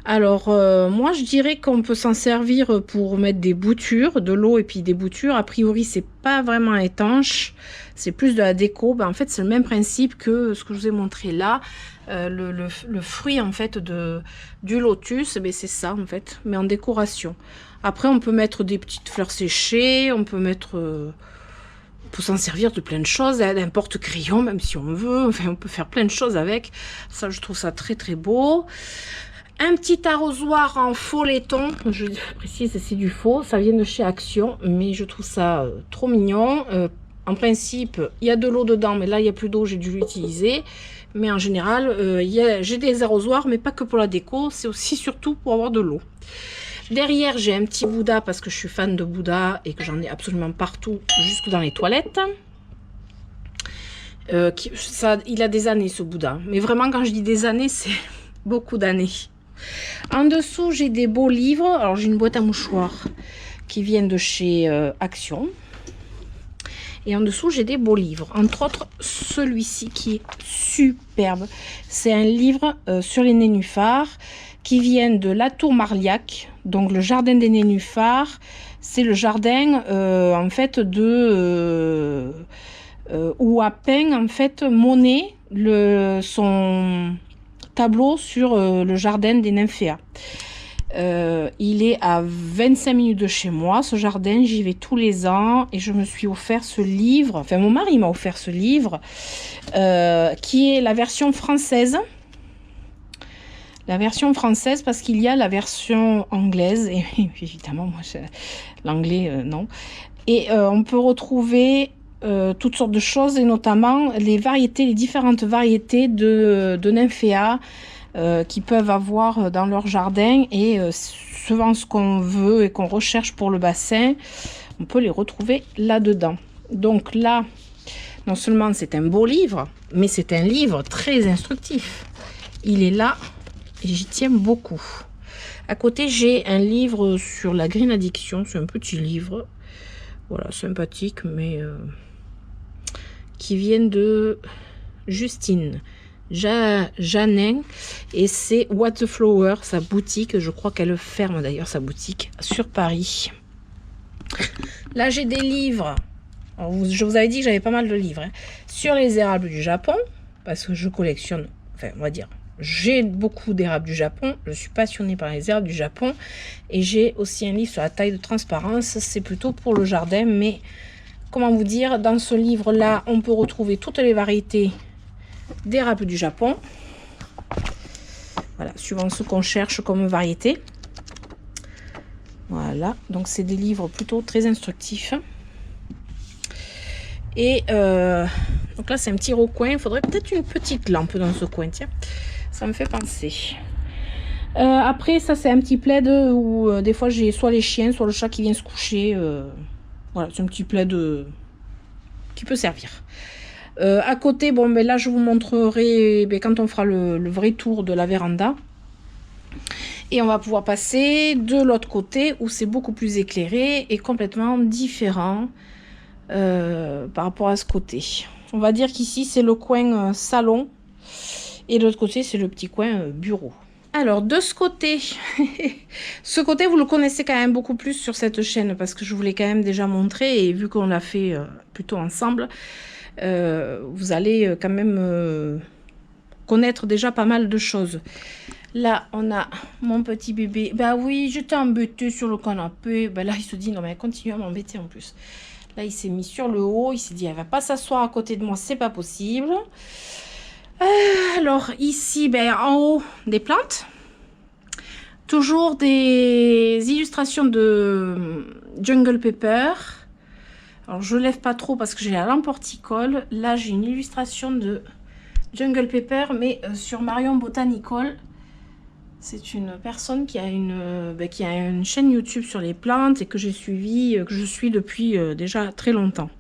Alors, moi je dirais qu'on peut s'en servir pour mettre des boutures, de l'eau et puis des boutures. A priori, c'est pas vraiment étanche, c'est plus de la déco. Ben, en fait, c'est le même principe que ce que je vous ai montré là. Le fruit en fait du lotus, ben, c'est ça en fait, mais en décoration. Après, on peut mettre des petites fleurs séchées, on peut mettre... on peut s'en servir de plein de choses, d'un porte-crayon même si on veut, enfin on peut faire plein de choses avec. Ça, je trouve ça très très beau. Un petit arrosoir en faux laiton, je précise c'est du faux, ça vient de chez Action, mais je trouve ça trop mignon. En principe, il y a de l'eau dedans, mais là il n'y a plus d'eau, j'ai dû l'utiliser. Mais en général, j'ai des arrosoirs, mais pas que pour la déco, c'est aussi surtout pour avoir de l'eau. Derrière, j'ai un petit Bouddha parce que je suis fan de Bouddha et que j'en ai absolument partout, jusque dans les toilettes. Il a des années ce Bouddha. Mais vraiment, quand je dis des années, c'est beaucoup d'années. En dessous, j'ai des beaux livres. Alors, j'ai une boîte à mouchoirs qui viennent de chez Action. Et en dessous, j'ai des beaux livres. Entre autres, celui-ci qui est superbe. C'est un livre sur les nénuphars qui viennent de la Tour Marliac, donc le jardin des nénuphars. C'est le jardin en fait où a peint en fait Monet son tableau sur le jardin des nymphéas. Il est à 25 minutes de chez moi, ce jardin, j'y vais tous les ans et je me suis offert ce livre, enfin mon mari m'a offert ce livre qui est la version française. La version française parce qu'il y a la version anglaise et évidemment moi l'anglais non. Et on peut retrouver toutes sortes de choses et notamment les différentes variétés de nymphéas qui peuvent avoir dans leur jardin et suivant ce qu'on veut et qu'on recherche pour le bassin, on peut les retrouver là-dedans. Donc là, non seulement c'est un beau livre, mais c'est un livre très instructif. Il est là et j'y tiens beaucoup. À côté, j'ai un livre sur la green addiction. C'est un petit livre. Voilà, sympathique, mais qui vient de Justine Janin. Et c'est What the Flower, sa boutique. Je crois qu'elle ferme d'ailleurs sa boutique sur Paris. Là, j'ai des livres. Alors, je vous avais dit que j'avais pas mal de livres. Hein, sur les érables du Japon. Parce que je collectionne, enfin, on va dire, j'ai beaucoup d'érables du Japon. Je suis passionnée par les herbes du Japon. Et j'ai aussi un livre sur la taille de transparence. C'est plutôt pour le jardin. Mais comment vous dire, dans ce livre-là, on peut retrouver toutes les variétés d'érables du Japon. Voilà, suivant ce qu'on cherche comme variété. Voilà, donc c'est des livres plutôt très instructifs. Et donc là, c'est un petit recoin. Il faudrait peut-être une petite lampe dans ce coin, tiens. Ça me fait penser. Après, ça, c'est un petit plaid où des fois, j'ai soit les chiens, soit le chat qui vient se coucher. Voilà, c'est un petit plaid qui peut servir. À côté, bon, ben là, je vous montrerai quand on fera le vrai tour de la véranda. Et on va pouvoir passer de l'autre côté où c'est beaucoup plus éclairé et complètement différent par rapport à ce côté. On va dire qu'ici, c'est le coin salon. Et de l'autre côté, c'est le petit coin bureau. Alors, de ce côté, ce côté, vous le connaissez quand même beaucoup plus sur cette chaîne parce que je vous l'ai quand même déjà montré. Et vu qu'on l'a fait plutôt ensemble, vous allez quand même connaître déjà pas mal de choses. Là, on a mon petit bébé. Bah oui, je t'ai embêté sur le canapé. Bah là, il se dit, non mais continue à m'embêter en plus. Là, il s'est mis sur le haut. Il s'est dit, elle va pas s'asseoir à côté de moi, c'est pas possible. Alors ici, ben, en haut, des plantes. Toujours des illustrations de Jungle Pepper. Alors je lève pas trop parce que j'ai la lampe horticole. Là, j'ai une illustration de Jungle Pepper, mais sur Marion Botanical. C'est une personne qui a une chaîne YouTube sur les plantes et que j'ai suivi, que je suis depuis déjà très longtemps.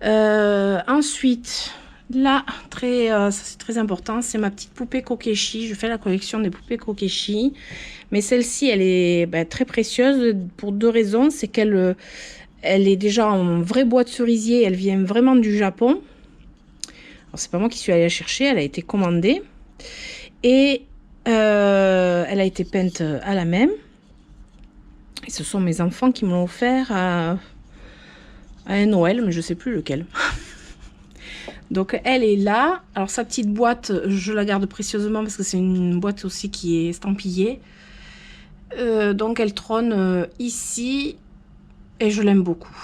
Ensuite... Là, ça c'est très important, c'est ma petite poupée Kokeshi. Je fais la collection des poupées Kokeshi. Mais celle-ci, elle est très précieuse pour deux raisons. C'est qu'elle est déjà en vraie bois de cerisier. Elle vient vraiment du Japon. Alors, c'est pas moi qui suis allée la chercher. Elle a été commandée. Et elle a été peinte à la même. Et ce sont mes enfants qui me l'ont offert à un Noël, mais je sais plus lequel. Donc elle est là. Alors sa petite boîte, je la garde précieusement parce que c'est une boîte aussi qui est estampillée. Donc elle trône ici et je l'aime beaucoup.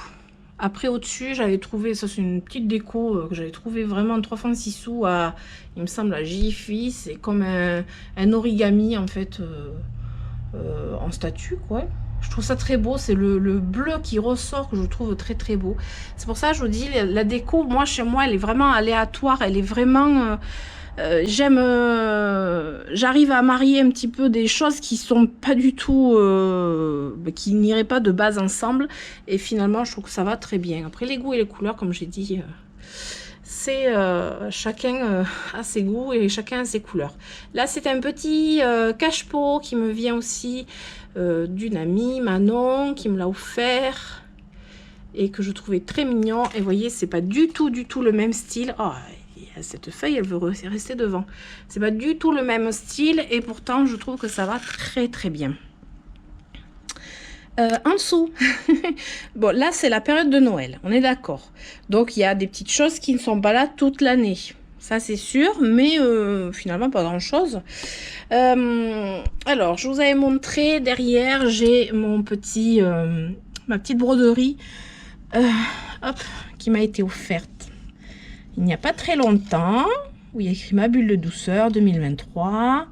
Après au-dessus, j'avais trouvé, ça c'est une petite déco que j'avais trouvé vraiment 3 francs 6 sous à, il me semble, à Jiffy. C'est comme un origami en fait en statue quoi. Je trouve ça très beau, c'est le bleu qui ressort que je trouve très très beau. C'est pour ça que je vous dis, la déco, moi chez moi, elle est vraiment aléatoire, elle est vraiment... j'arrive à marier un petit peu des choses qui sont pas du tout... qui n'iraient pas de base ensemble. Et finalement, je trouve que ça va très bien. Après, les goûts et les couleurs, comme j'ai dit... c'est chacun a ses goûts et chacun a ses couleurs. Là, c'est un petit cache-pot qui me vient aussi d'une amie, Manon, qui me l'a offert et que je trouvais très mignon. Et vous voyez, c'est pas du tout le même style. Oh, cette feuille, elle veut rester devant. C'est pas du tout le même style et pourtant, je trouve que ça va très très bien. En dessous, bon là c'est la période de Noël, on est d'accord. Donc il y a des petites choses qui ne sont pas là toute l'année, ça c'est sûr, mais finalement pas grand chose. Alors je vous avais montré derrière, j'ai mon petit, ma petite broderie hop, qui m'a été offerte il n'y a pas très longtemps, où il y a écrit ma bulle de douceur 2023.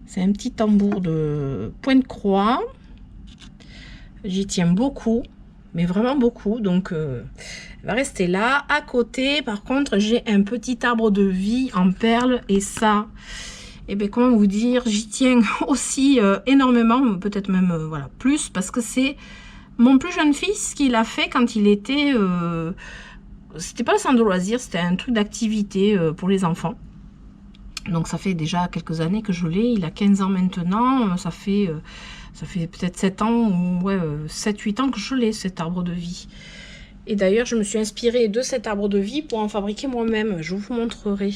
C'est un petit tambour de point de croix. J'y tiens beaucoup, mais vraiment beaucoup, donc elle va rester là. À côté, par contre, j'ai un petit arbre de vie en perles, et ça, et bien comment vous dire, j'y tiens aussi énormément, peut-être même voilà plus, parce que c'est mon plus jeune fils qui l'a fait quand il était, c'était pas le centre de loisirs, c'était un truc d'activité pour les enfants. Donc ça fait déjà quelques années que je l'ai, il a 15 ans maintenant, ça fait peut-être 7 ans, ou ouais, 7-8 ans que je l'ai, cet arbre de vie. Et d'ailleurs, je me suis inspirée de cet arbre de vie pour en fabriquer moi-même. Je vous montrerai.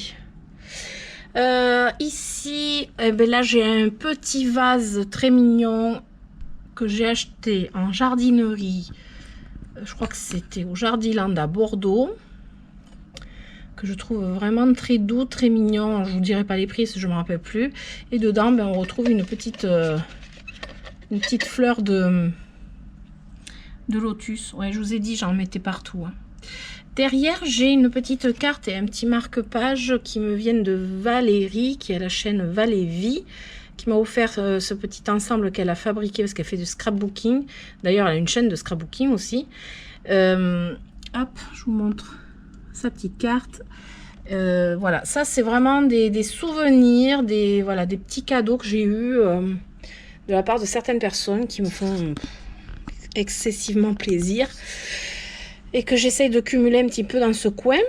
Ici, eh ben là, j'ai un petit vase très mignon que j'ai acheté en jardinerie. Je crois que c'était au Jardiland à Bordeaux. que je trouve vraiment très doux, très mignon. Je vous dirai pas les prix, je me rappelle plus. Et dedans, ben, on retrouve une petite fleur de lotus. Ouais, je vous ai dit, j'en mettais partout. Hein. Derrière, j'ai une petite carte et un petit marque-page qui me viennent de Valérie, qui a la chaîne Valévie, qui m'a offert ce petit ensemble qu'elle a fabriqué parce qu'elle fait du scrapbooking. D'ailleurs, elle a une chaîne de scrapbooking aussi. Hop, je vous montre sa petite carte. Voilà, ça c'est vraiment des souvenirs, des petits cadeaux que j'ai eus de la part de certaines personnes qui me font excessivement plaisir et que j'essaye de cumuler un petit peu dans ce coin.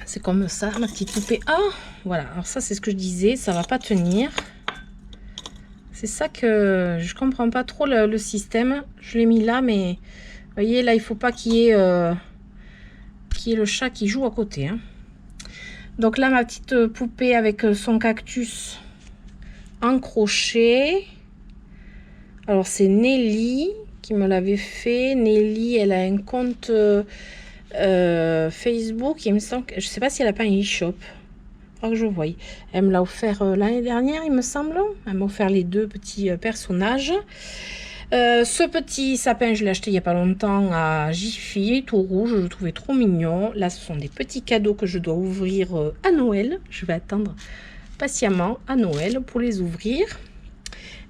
C'est comme ça, ma petite poupée. Ah, voilà, alors ça c'est ce que je disais, ça va pas tenir. C'est ça que je comprends pas trop le système. Je l'ai mis là, mais vous voyez, là il faut pas qu'il y ait le chat qui joue à côté. Hein. Donc là, ma petite poupée avec son cactus en crochet. Alors c'est Nelly qui me l'avait fait. Nelly, elle a un compte Facebook. Il me semble que, je sais pas si elle a pas un e-shop. Que je voie. Elle me l'a offert l'année dernière, il me semble. Elle m'a offert les deux petits personnages. Ce petit sapin, je l'ai acheté il n'y a pas longtemps à Jiffy, tout rouge, je le trouvais trop mignon. Là, ce sont des petits cadeaux que je dois ouvrir à Noël. Je vais attendre patiemment à Noël pour les ouvrir.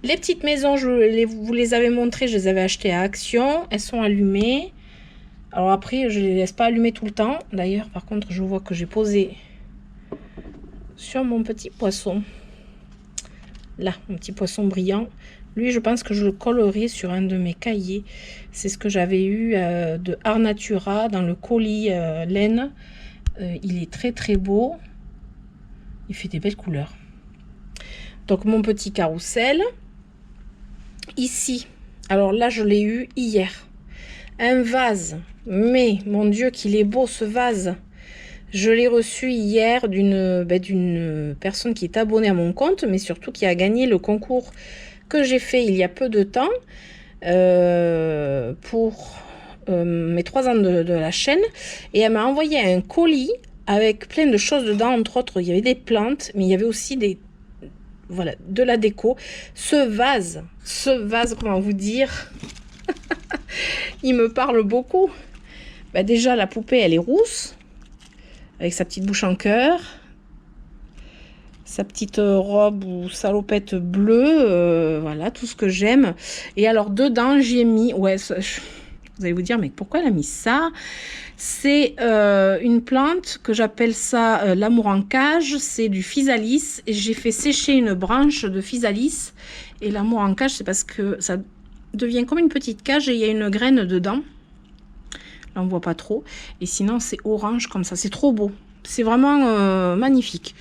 Les petites maisons, vous les avez montrées, je les avais achetées à Action. Elles sont allumées. Alors après, je ne les laisse pas allumer tout le temps. D'ailleurs, par contre, je vois que j'ai posé sur mon petit poisson. Là, mon petit poisson brillant. Lui, je pense que je le collerai sur un de mes cahiers. C'est ce que j'avais eu de Arnatura dans le colis laine. Il est très très beau. Il fait des belles couleurs. Donc mon petit carrousel. Ici, alors là, je l'ai eu hier. Un vase. Mais, mon Dieu, qu'il est beau ce vase. Je l'ai reçu hier d'une personne qui est abonnée à mon compte, mais surtout qui a gagné le concours que j'ai fait il y a peu de temps pour mes 3 ans de la chaîne. Et elle m'a envoyé un colis avec plein de choses dedans. Entre autres, il y avait des plantes, mais il y avait aussi de la déco. Ce vase, comment vous dire, il me parle beaucoup. Déjà, la poupée, elle est rousse, avec sa petite bouche en cœur, sa petite robe ou salopette bleue, voilà, tout ce que j'aime. Et alors, dedans, j'ai mis, vous allez vous dire, mais pourquoi elle a mis ça? C'est une plante que j'appelle ça l'amour en cage, c'est du physalis. Et j'ai fait sécher une branche de physalis. Et l'amour en cage, c'est parce que ça devient comme une petite cage et il y a une graine dedans. Là, on voit pas trop. Et sinon, c'est orange comme ça. C'est trop beau. C'est vraiment magnifique.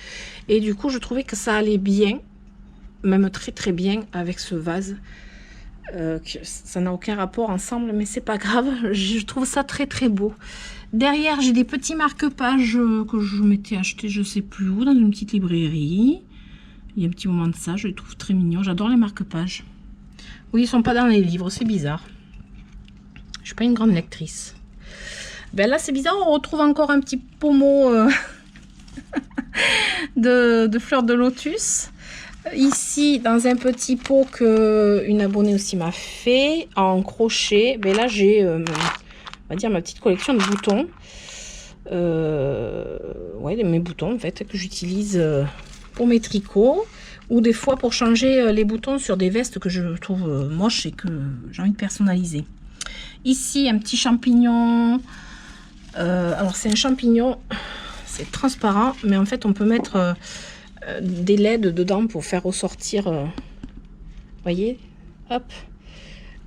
Et du coup, je trouvais que ça allait bien, même très très bien avec ce vase. Ça n'a aucun rapport ensemble, mais c'est pas grave. Je trouve ça très très beau. Derrière, j'ai des petits marque-pages que je m'étais acheté, je sais plus où, dans une petite librairie. Il y a un petit moment de ça, je les trouve très mignons. J'adore les marque-pages. Oui, ils sont pas dans les livres, c'est bizarre. Je suis pas une grande lectrice. Ben là, c'est bizarre, on retrouve encore un petit pommeau de fleurs de lotus. Ici, dans un petit pot que une abonnée aussi m'a fait en crochet. Ben là, j'ai, on va dire, ma petite collection de boutons. Ouais, mes boutons en fait que j'utilise pour mes tricots ou des fois pour changer les boutons sur des vestes que je trouve moches et que j'ai envie de personnaliser. Ici, un petit champignon. Alors, c'est un champignon, c'est transparent, mais en fait, on peut mettre des LED dedans pour faire ressortir. Voyez, hop.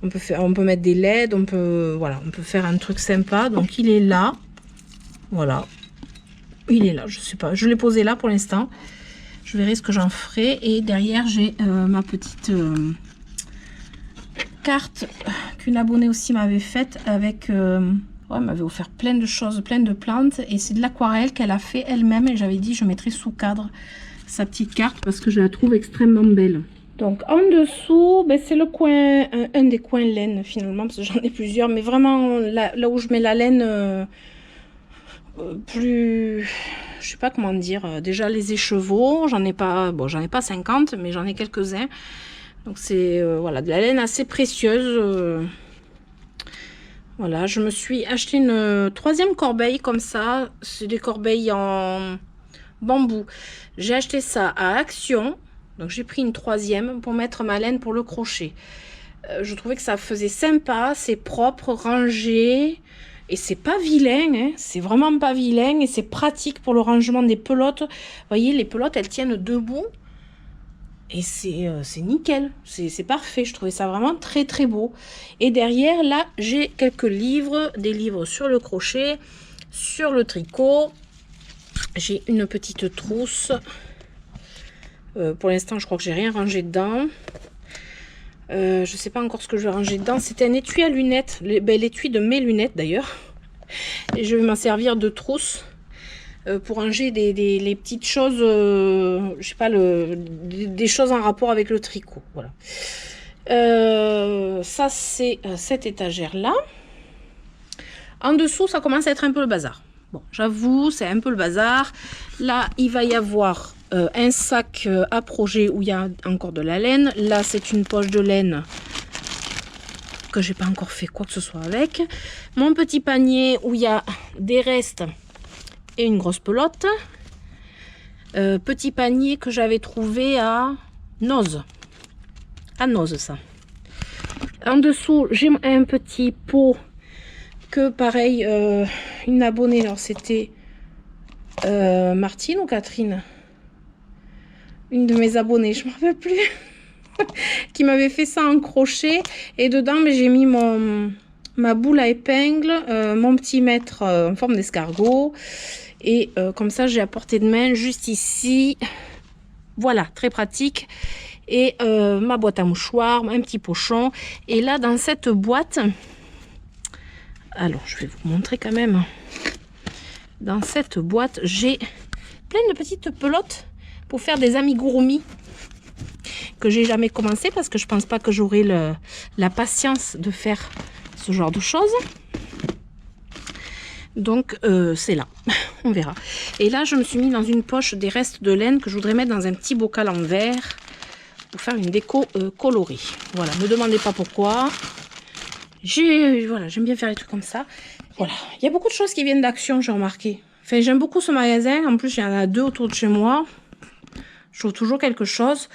On peut mettre des LED, on peut faire un truc sympa. Donc, il est là. Voilà. Il est là, je sais pas. Je l'ai posé là pour l'instant. Je verrai ce que j'en ferai. Et derrière, j'ai ma petite carte qu'une abonnée aussi m'avait faite avec... elle m'avait offert plein de choses, plein de plantes. Et c'est de l'aquarelle qu'elle a fait elle-même. Et j'avais dit, je mettrai sous cadre sa petite carte parce que je la trouve extrêmement belle. Donc, en dessous, c'est le coin, un des coins laine finalement. Parce que j'en ai plusieurs. Mais vraiment, là où je mets la laine... plus... Je sais pas comment dire. Déjà les écheveaux, j'en ai pas... Bon, j'en ai pas 50, mais j'en ai quelques-uns. Donc c'est voilà, de la laine assez précieuse. Voilà, je me suis acheté une troisième corbeille comme ça. C'est des corbeilles en bambou. J'ai acheté ça à Action. Donc j'ai pris une troisième pour mettre ma laine pour le crochet. Je trouvais que ça faisait sympa, c'est propre, rangé. Et c'est pas vilain, hein. C'est vraiment pas vilain. Et c'est pratique pour le rangement des pelotes. Vous voyez, les pelotes, elles tiennent debout. Et c'est nickel, c'est parfait. Je trouvais ça vraiment très très beau. Et derrière, là, j'ai quelques livres. Des livres sur le crochet, sur le tricot. J'ai une petite trousse. Pour l'instant, je crois que j'ai rien rangé dedans. Je sais pas encore ce que je vais ranger dedans. C'était un étui à lunettes. L'étui de mes lunettes d'ailleurs. Et je vais m'en servir de trousse. Pour ranger les petites choses, je sais pas, des choses en rapport avec le tricot. Voilà. Ça, c'est cette étagère-là. En dessous, ça commence à être un peu le bazar. Bon, j'avoue, c'est un peu le bazar. Là, il va y avoir un sac à projet où il y a encore de la laine. Là, c'est une poche de laine que j'ai pas encore fait quoi que ce soit avec. Mon petit panier où il y a des restes et une grosse pelote. Petit panier que j'avais trouvé à Noz. À Noz, ça. En dessous, j'ai un petit pot que, pareil, une abonnée, alors c'était Martine ou Catherine, une de mes abonnées, je ne me rappelle plus, qui m'avait fait ça en crochet. Et dedans, j'ai mis ma boule à épingle, mon petit mètre en forme d'escargot. Et comme ça, j'ai à portée de main juste ici. Voilà, très pratique. Et ma boîte à mouchoirs, un petit pochon. Et là, dans cette boîte, alors je vais vous montrer quand même. Dans cette boîte, j'ai plein de petites pelotes pour faire des amigurumis que j'ai jamais commencé parce que je pense pas que j'aurai la patience de faire ce genre de choses. Donc c'est là, on verra. Et là, je me suis mis dans une poche des restes de laine que je voudrais mettre dans un petit bocal en verre pour faire une déco colorée. Voilà, ne me demandez pas pourquoi. Voilà, j'aime bien faire des trucs comme ça. Voilà, il y a beaucoup de choses qui viennent d'Action, j'ai remarqué. Enfin, j'aime beaucoup ce magasin. En plus, il y en a deux autour de chez moi. Je trouve toujours quelque chose.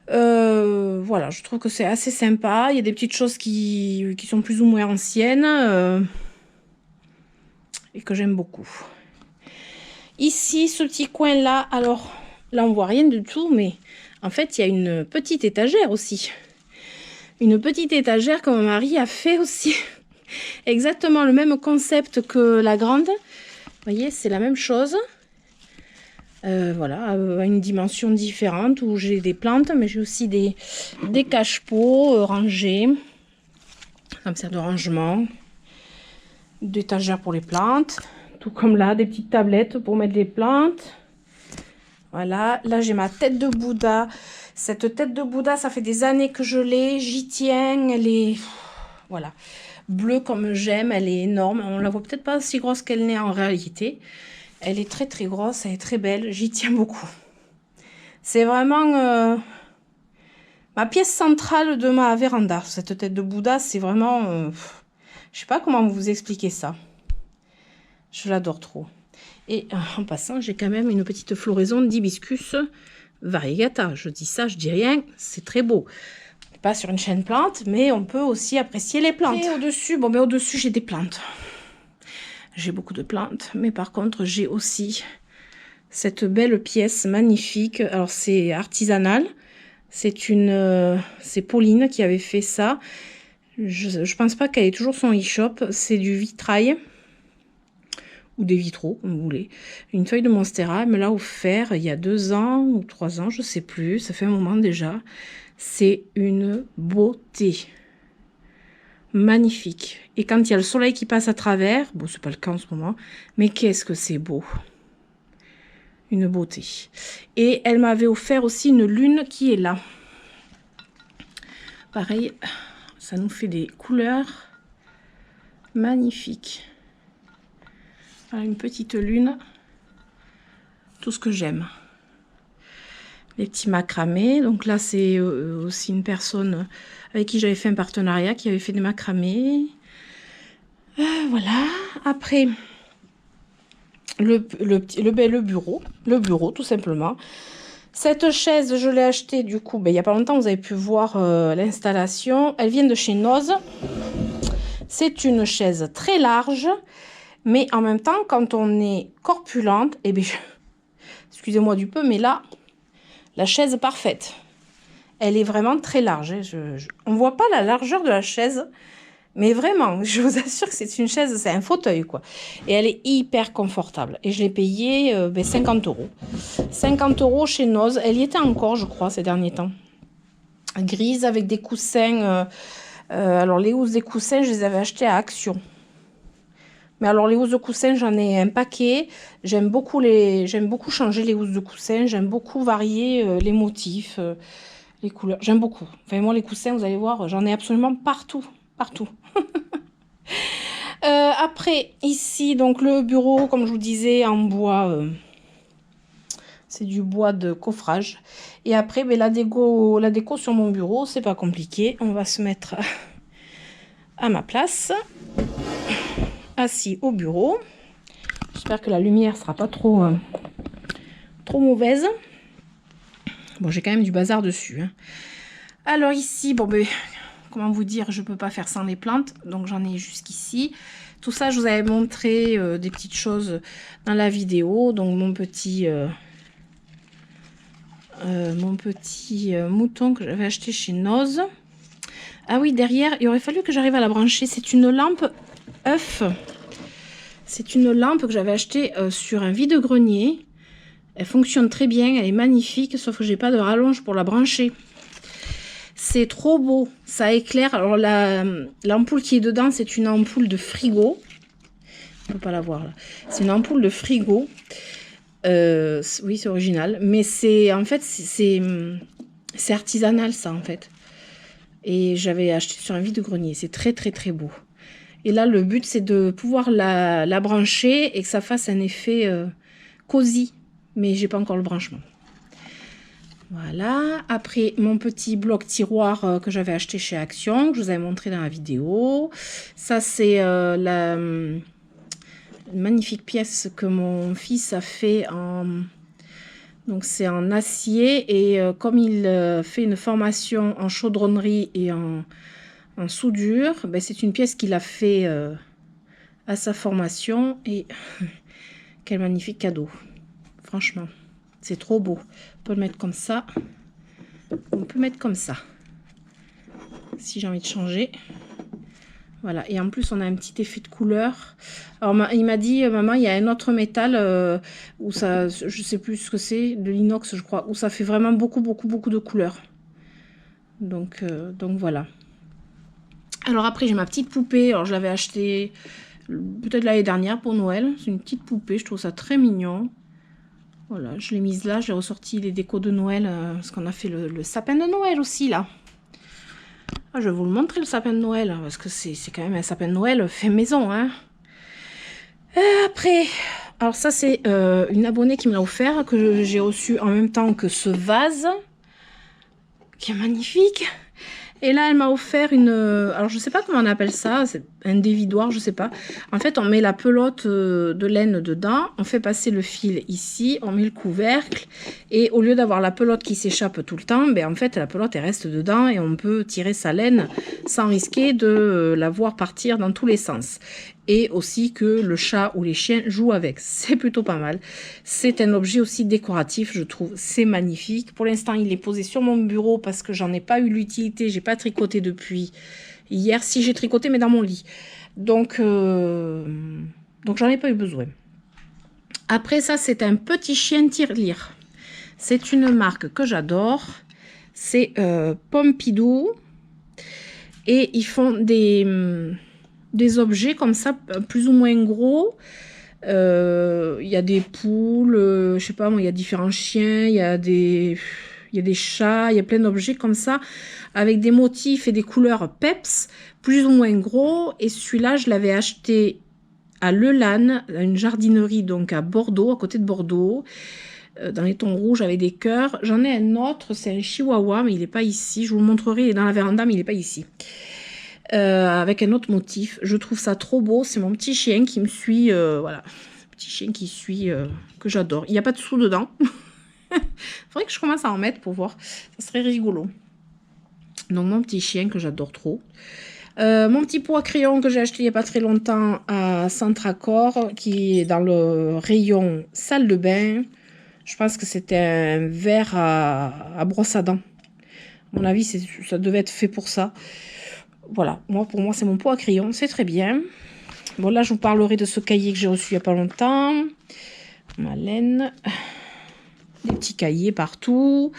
Voilà, je trouve que c'est assez sympa. Il y a des petites choses qui sont plus ou moins anciennes. Et que j'aime beaucoup. Ici, ce petit coin-là, alors, là, on voit rien du tout, mais en fait, il y a une petite étagère aussi. Une petite étagère que mon mari a fait aussi. Exactement le même concept que la grande. Vous voyez, c'est la même chose. Voilà, à une dimension différente où j'ai des plantes, mais j'ai aussi des cache-pots rangés. Ça me sert de rangement. D'étagère pour les plantes. Tout comme là, des petites tablettes pour mettre les plantes. Voilà, là j'ai ma tête de Bouddha. Cette tête de Bouddha, ça fait des années que je l'ai. J'y tiens, elle est... Voilà. Bleue comme j'aime, elle est énorme. On la voit peut-être pas aussi grosse qu'elle n'est en réalité. Elle est très très grosse, elle est très belle. J'y tiens beaucoup. C'est vraiment ma pièce centrale de ma véranda. Cette tête de Bouddha, c'est vraiment... je sais pas comment vous expliquer ça. Je l'adore trop. Et en passant, j'ai quand même une petite floraison d'hibiscus variegata. Je dis ça, je dis rien. C'est très beau. Pas sur une chaîne plante, mais on peut aussi apprécier les plantes. Et au-dessus, bon, ben au-dessus, j'ai des plantes. J'ai beaucoup de plantes, mais par contre, j'ai aussi cette belle pièce magnifique. Alors, c'est artisanal. C'est Pauline qui avait fait ça. Je pense pas qu'elle ait toujours son e-shop. C'est du vitrail. Ou des vitraux, comme vous voulez. Une feuille de Monstera, elle me l'a offert il y a 2 ans ou 3 ans, je sais plus. Ça fait un moment déjà. C'est une beauté. Magnifique. Et quand il y a le soleil qui passe à travers, bon, c'est pas le cas en ce moment, mais qu'est-ce que c'est beau. Une beauté. Et elle m'avait offert aussi une lune qui est là. Pareil, ça nous fait des couleurs magnifiques. Voilà, une petite lune. Tout ce que j'aime. Les petits macramés. Donc là, c'est aussi une personne avec qui j'avais fait un partenariat, qui avait fait des macramés. Voilà. Après, le bureau. Le bureau, tout simplement. Cette chaise, je l'ai achetée du coup, il n'y a pas longtemps, vous avez pu voir l'installation. Elle vient de chez Noz. C'est une chaise très large, mais en même temps, quand on est corpulente, eh bien, excusez-moi du peu, mais là, la chaise parfaite. Elle est vraiment très large. Hein. On ne voit pas la largeur de la chaise, mais vraiment, je vous assure que c'est une chaise, c'est un fauteuil, quoi. Et elle est hyper confortable. Et je l'ai payée 50 €. 50 € chez Noz. Elle y était encore, je crois, ces derniers temps. Grise avec des coussins. Alors, les housses des coussins, je les avais achetées à Action. Mais alors, les housses de coussins, j'en ai un paquet. J'aime beaucoup changer les housses de coussins. J'aime beaucoup varier les motifs, les couleurs. J'aime beaucoup. Enfin, moi, les coussins, vous allez voir, j'en ai absolument partout. Partout. Après, ici, donc le bureau, comme je vous disais, en bois, c'est du bois de coffrage. Et après, la déco sur mon bureau, c'est pas compliqué. On va se mettre à ma place, assis au bureau. J'espère que la lumière sera pas trop mauvaise. Bon, j'ai quand même du bazar dessus. Hein. Alors ici, bon, comment vous dire, je peux pas faire sans les plantes, donc j'en ai jusqu'ici. Tout ça, je vous avais montré des petites choses dans la vidéo. Donc mon petit mouton que j'avais acheté chez Noz. Ah oui, derrière, il aurait fallu que j'arrive à la brancher. C'est une lampe œuf. C'est une lampe que j'avais achetée sur un vide-grenier. Elle fonctionne très bien, elle est magnifique, sauf que j'ai pas de rallonge pour la brancher. C'est trop beau, ça éclaire. Alors l'ampoule qui est dedans, c'est une ampoule de frigo. On peut pas la voir là. C'est une ampoule de frigo. Oui, c'est original, mais c'est en fait c'est artisanal ça en fait. Et j'avais acheté sur un vide-grenier. C'est très très très beau. Et là, le but c'est de pouvoir la brancher et que ça fasse un effet cosy. Mais j'ai pas encore le branchement. Voilà. Après, mon petit bloc tiroir que j'avais acheté chez Action, que je vous avais montré dans la vidéo. Ça, c'est la magnifique pièce que mon fils a fait en... Donc, c'est en acier. Et comme il fait une formation en chaudronnerie et en soudure, c'est une pièce qu'il a fait à sa formation. Et quel magnifique cadeau. Franchement, c'est trop beau. On peut le mettre comme ça. On peut mettre comme ça. Si j'ai envie de changer. Voilà. Et en plus, on a un petit effet de couleur. Alors, il m'a dit, maman, il y a un autre métal où ça, je sais plus ce que c'est, de l'inox, je crois, où ça fait vraiment beaucoup de couleurs. Donc voilà. Alors après, j'ai ma petite poupée. Alors, je l'avais achetée peut-être l'année dernière pour Noël. C'est une petite poupée. Je trouve ça très mignon. Voilà, je l'ai mise là, j'ai ressorti les décos de Noël, parce qu'on a fait le sapin de Noël aussi, là. Ah, je vais vous le montrer, le sapin de Noël, parce que c'est quand même un sapin de Noël fait maison, hein. Après, alors ça, c'est une abonnée qui me l'a offert, que j'ai reçu en même temps que ce vase, qui est magnifique. Et là, elle m'a offert une... alors, je sais pas comment on appelle ça. C'est un dévidoir, je sais pas. En fait, on met la pelote de laine dedans. On fait passer le fil ici. On met le couvercle. Et au lieu d'avoir la pelote qui s'échappe tout le temps, en fait, la pelote, elle reste dedans. Et on peut tirer sa laine sans risquer de la voir partir dans tous les sens. Et aussi que le chat ou les chiens jouent avec. C'est plutôt pas mal. C'est un objet aussi décoratif, je trouve. C'est magnifique. Pour l'instant, il est posé sur mon bureau parce que j'en ai pas eu l'utilité. J'ai pas tricoté depuis hier. Si, j'ai tricoté, mais dans mon lit. Donc j'en ai pas eu besoin. Après ça, c'est un petit chien tirelire. C'est une marque que j'adore. C'est Pompidou. Et ils font des objets comme ça, plus ou moins gros. Il y a des poules, je sais pas moi, il y a différents chiens, il y a des chats, il y a plein d'objets comme ça, avec des motifs et des couleurs peps, plus ou moins gros. Et celui-là, je l'avais acheté à Lelanne, une jardinerie donc à Bordeaux, à côté de Bordeaux, dans les tons rouges avec des cœurs. J'en ai un autre, c'est un chihuahua, mais il n'est pas ici. Je vous le montrerai, il est dans la véranda, mais il n'est pas ici. Avec un autre motif. Je trouve ça trop beau. C'est mon petit chien qui me suit. Voilà, petit chien qui suit, que j'adore. Il n'y a pas de sous dedans. Il faudrait que je commence à en mettre pour voir. Ça serait rigolo. Donc mon petit chien que j'adore trop. Mon petit pot à crayon que j'ai acheté il n'y a pas très longtemps à Centracor, qui est dans le rayon salle de bain. Je pense que c'était un verre à brosse à dents. À mon avis, ça devait être fait pour ça. Voilà, pour moi, c'est mon pot à crayon. C'est très bien. Bon, là, je vous parlerai de ce cahier que j'ai reçu il n'y a pas longtemps. Ma laine. Des petits cahiers partout.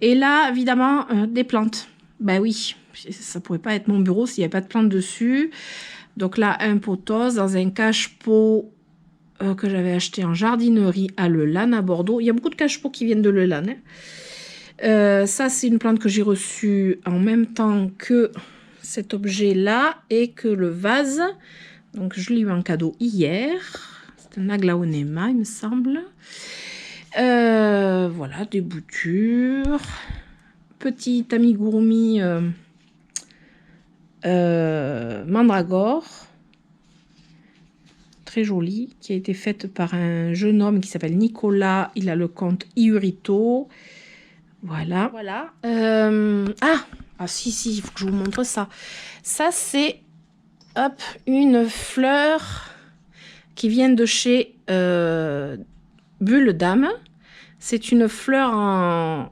Et là, évidemment, des plantes. Ben oui, ça ne pourrait pas être mon bureau s'il n'y avait pas de plantes dessus. Donc là, un potos dans un cache-pot que j'avais acheté en jardinerie à Lelanne, à Bordeaux. Il y a beaucoup de cache-pots qui viennent de Lelanne. Ça, c'est une plante que j'ai reçue en même temps que cet objet-là et que le vase. Donc, je l'ai eu en cadeau hier. C'est un aglaonema, il me semble. Voilà, des boutures. Petit amigurumi mandragore. Très jolie, qui a été faite par un jeune homme qui s'appelle Nicolas. Il a le compte Iurito. Voilà. Voilà. Si, il faut que je vous montre ça. Ça, c'est une fleur qui vient de chez Bulle Dame. C'est une fleur en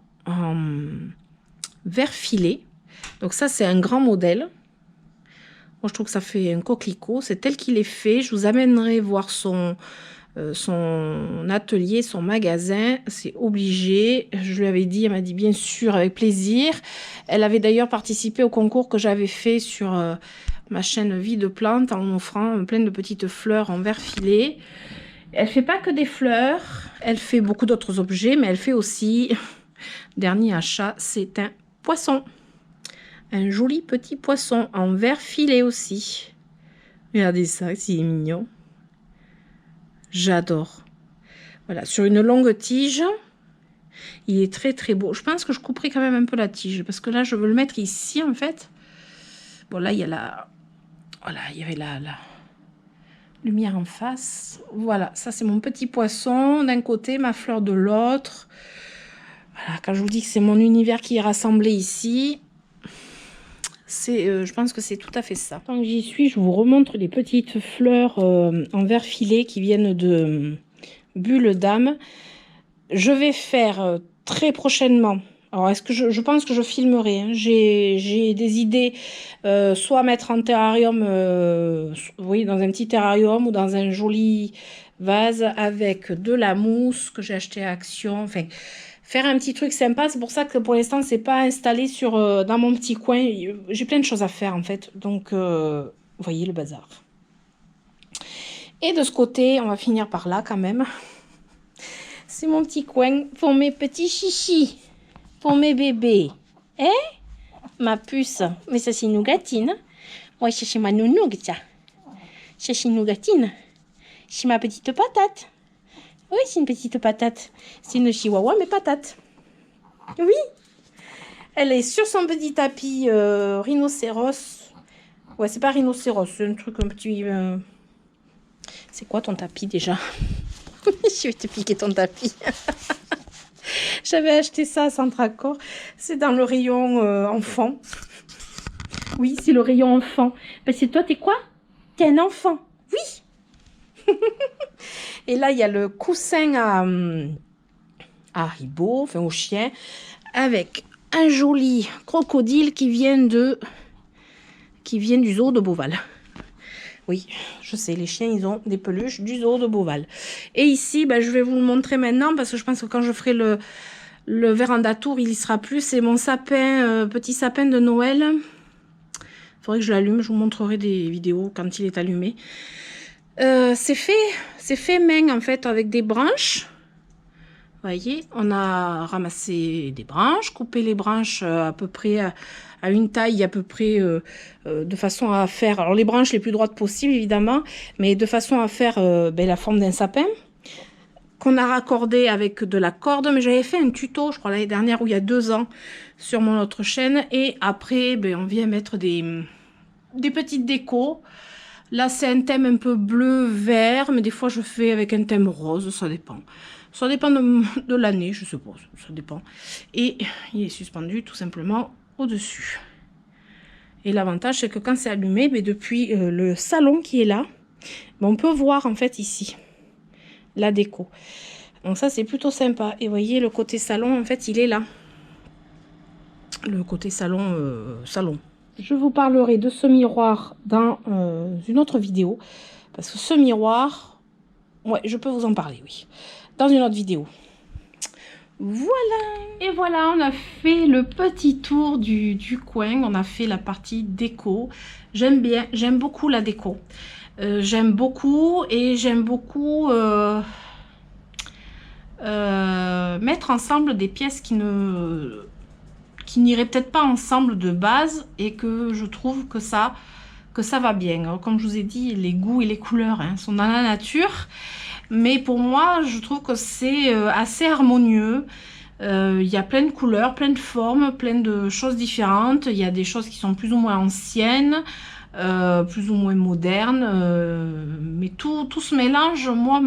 vert filet. Donc ça, c'est un grand modèle. Moi, je trouve que ça fait un coquelicot. C'est tel qu'il est fait. Je vous amènerai voir son atelier, son magasin. C'est obligé. Je lui avais dit, elle m'a dit bien sûr, avec plaisir. Elle avait d'ailleurs participé au concours que j'avais fait sur ma chaîne Vie de Plantes en offrant plein de petites fleurs en vert filet. Elle fait pas que des fleurs. Elle fait beaucoup d'autres objets, mais elle fait aussi, dernier achat, c'est un poisson. Un joli petit poisson en vert filet aussi. Regardez ça, c'est mignon. J'adore. Voilà, sur une longue tige. Il est très très beau. Je pense que je couperai quand même un peu la tige parce que là, je veux le mettre ici en fait. Bon, là, il y a la... Voilà, il y avait la lumière en face. Voilà, ça c'est mon petit poisson d'un côté, ma fleur de l'autre. Voilà, quand je vous dis que c'est mon univers qui est rassemblé ici... je pense que c'est tout à fait ça. Tant que j'y suis, je vous remontre les petites fleurs en vert filet qui viennent de Bulle Dame. Je vais faire très prochainement. Alors, est-ce que je pense que je filmerai. Hein. J'ai des idées, soit mettre en terrarium, oui, dans un petit terrarium ou dans un joli vase avec de la mousse que j'ai acheté à Action. Enfin, faire un petit truc sympa. C'est pour ça que pour l'instant, c'est pas installé dans mon petit coin. J'ai plein de choses à faire en fait. Donc, vous voyez le bazar. Et de ce côté, on va finir par là quand même. C'est mon petit coin pour mes petits chichis. Pour mes bébés. Hein? Ma puce. Mais ça, c'est une nougatine. Ouais, c'est ma nounoug, ça. C'est une nougatine. C'est ma petite patate. Oui, c'est une petite patate. C'est une chihuahua, mais patate. Oui. Elle est sur son petit tapis rhinocéros. Ouais, c'est pas rhinocéros, c'est un truc un petit... C'est quoi ton tapis déjà? Je vais te piquer ton tapis. J'avais acheté ça à Centracor. C'est dans le rayon enfant. Oui, c'est le rayon enfant. Parce que toi, t'es quoi? T'es un enfant. Oui. Et là, il y a le coussin à Haribo, enfin au chien, avec un joli crocodile qui vient du zoo de Beauval. Oui, je sais, les chiens, ils ont des peluches du zoo de Beauval. Et ici, ben, je vais vous le montrer maintenant parce que je pense que quand je ferai le véranda tour, il y sera plus. C'est mon sapin, petit sapin de Noël. Il faudrait que je l'allume. Je vous montrerai des vidéos quand il est allumé. C'est fait main en fait avec des branches. voyez, on a ramassé des branches, coupé les branches à peu près à une taille à peu près de façon à faire, alors les branches les plus droites possibles évidemment, mais de façon à faire la forme d'un sapin qu'on a raccordé avec de la corde. Mais j'avais fait un tuto, je crois l'année dernière ou il y a 2 ans sur mon autre chaîne, et après on vient mettre des petites décos. Là c'est un thème un peu bleu-vert, mais des fois je fais avec un thème rose, ça dépend. Ça dépend de l'année, je suppose, ça dépend. Et il est suspendu tout simplement au-dessus. Et l'avantage, c'est que quand c'est allumé, depuis le salon qui est là, on peut voir en fait ici la déco. Donc ça, c'est plutôt sympa. Et vous voyez, le côté salon, en fait, il est là. Le côté salon, salon. Je vous parlerai de ce miroir dans une autre vidéo. Parce que ce miroir, ouais, je peux vous en parler, oui. Dans une autre vidéo. Voilà. Et voilà, on a fait le petit tour du coin. On a fait la partie déco. J'aime bien, j'aime beaucoup la déco. J'aime beaucoup et j'aime beaucoup mettre ensemble des pièces qui n'iraient peut-être pas ensemble de base et que je trouve que ça va bien. Alors, comme je vous ai dit, les goûts et les couleurs sont dans la nature. Mais pour moi, je trouve que c'est assez harmonieux. Il y a plein de couleurs, plein de formes, plein de choses différentes. Il y a des choses qui sont plus ou moins anciennes, plus ou moins modernes. Mais tout ce mélange, moi,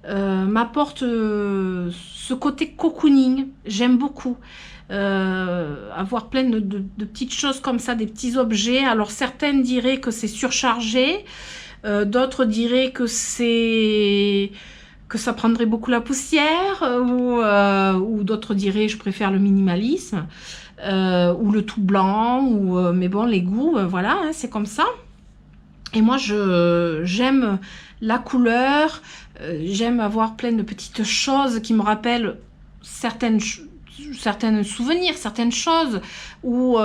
m'apporte ce côté cocooning. J'aime beaucoup. Avoir plein de petites choses comme ça, des petits objets. Alors certaines diraient que c'est surchargé. D'autres diraient que ça prendrait beaucoup la poussière, ou d'autres diraient je préfère le minimalisme, ou le tout blanc, mais bon, les goûts, voilà, c'est comme ça. Et moi, j'aime la couleur, j'aime avoir plein de petites choses qui me rappellent certains souvenirs, certaines choses, ou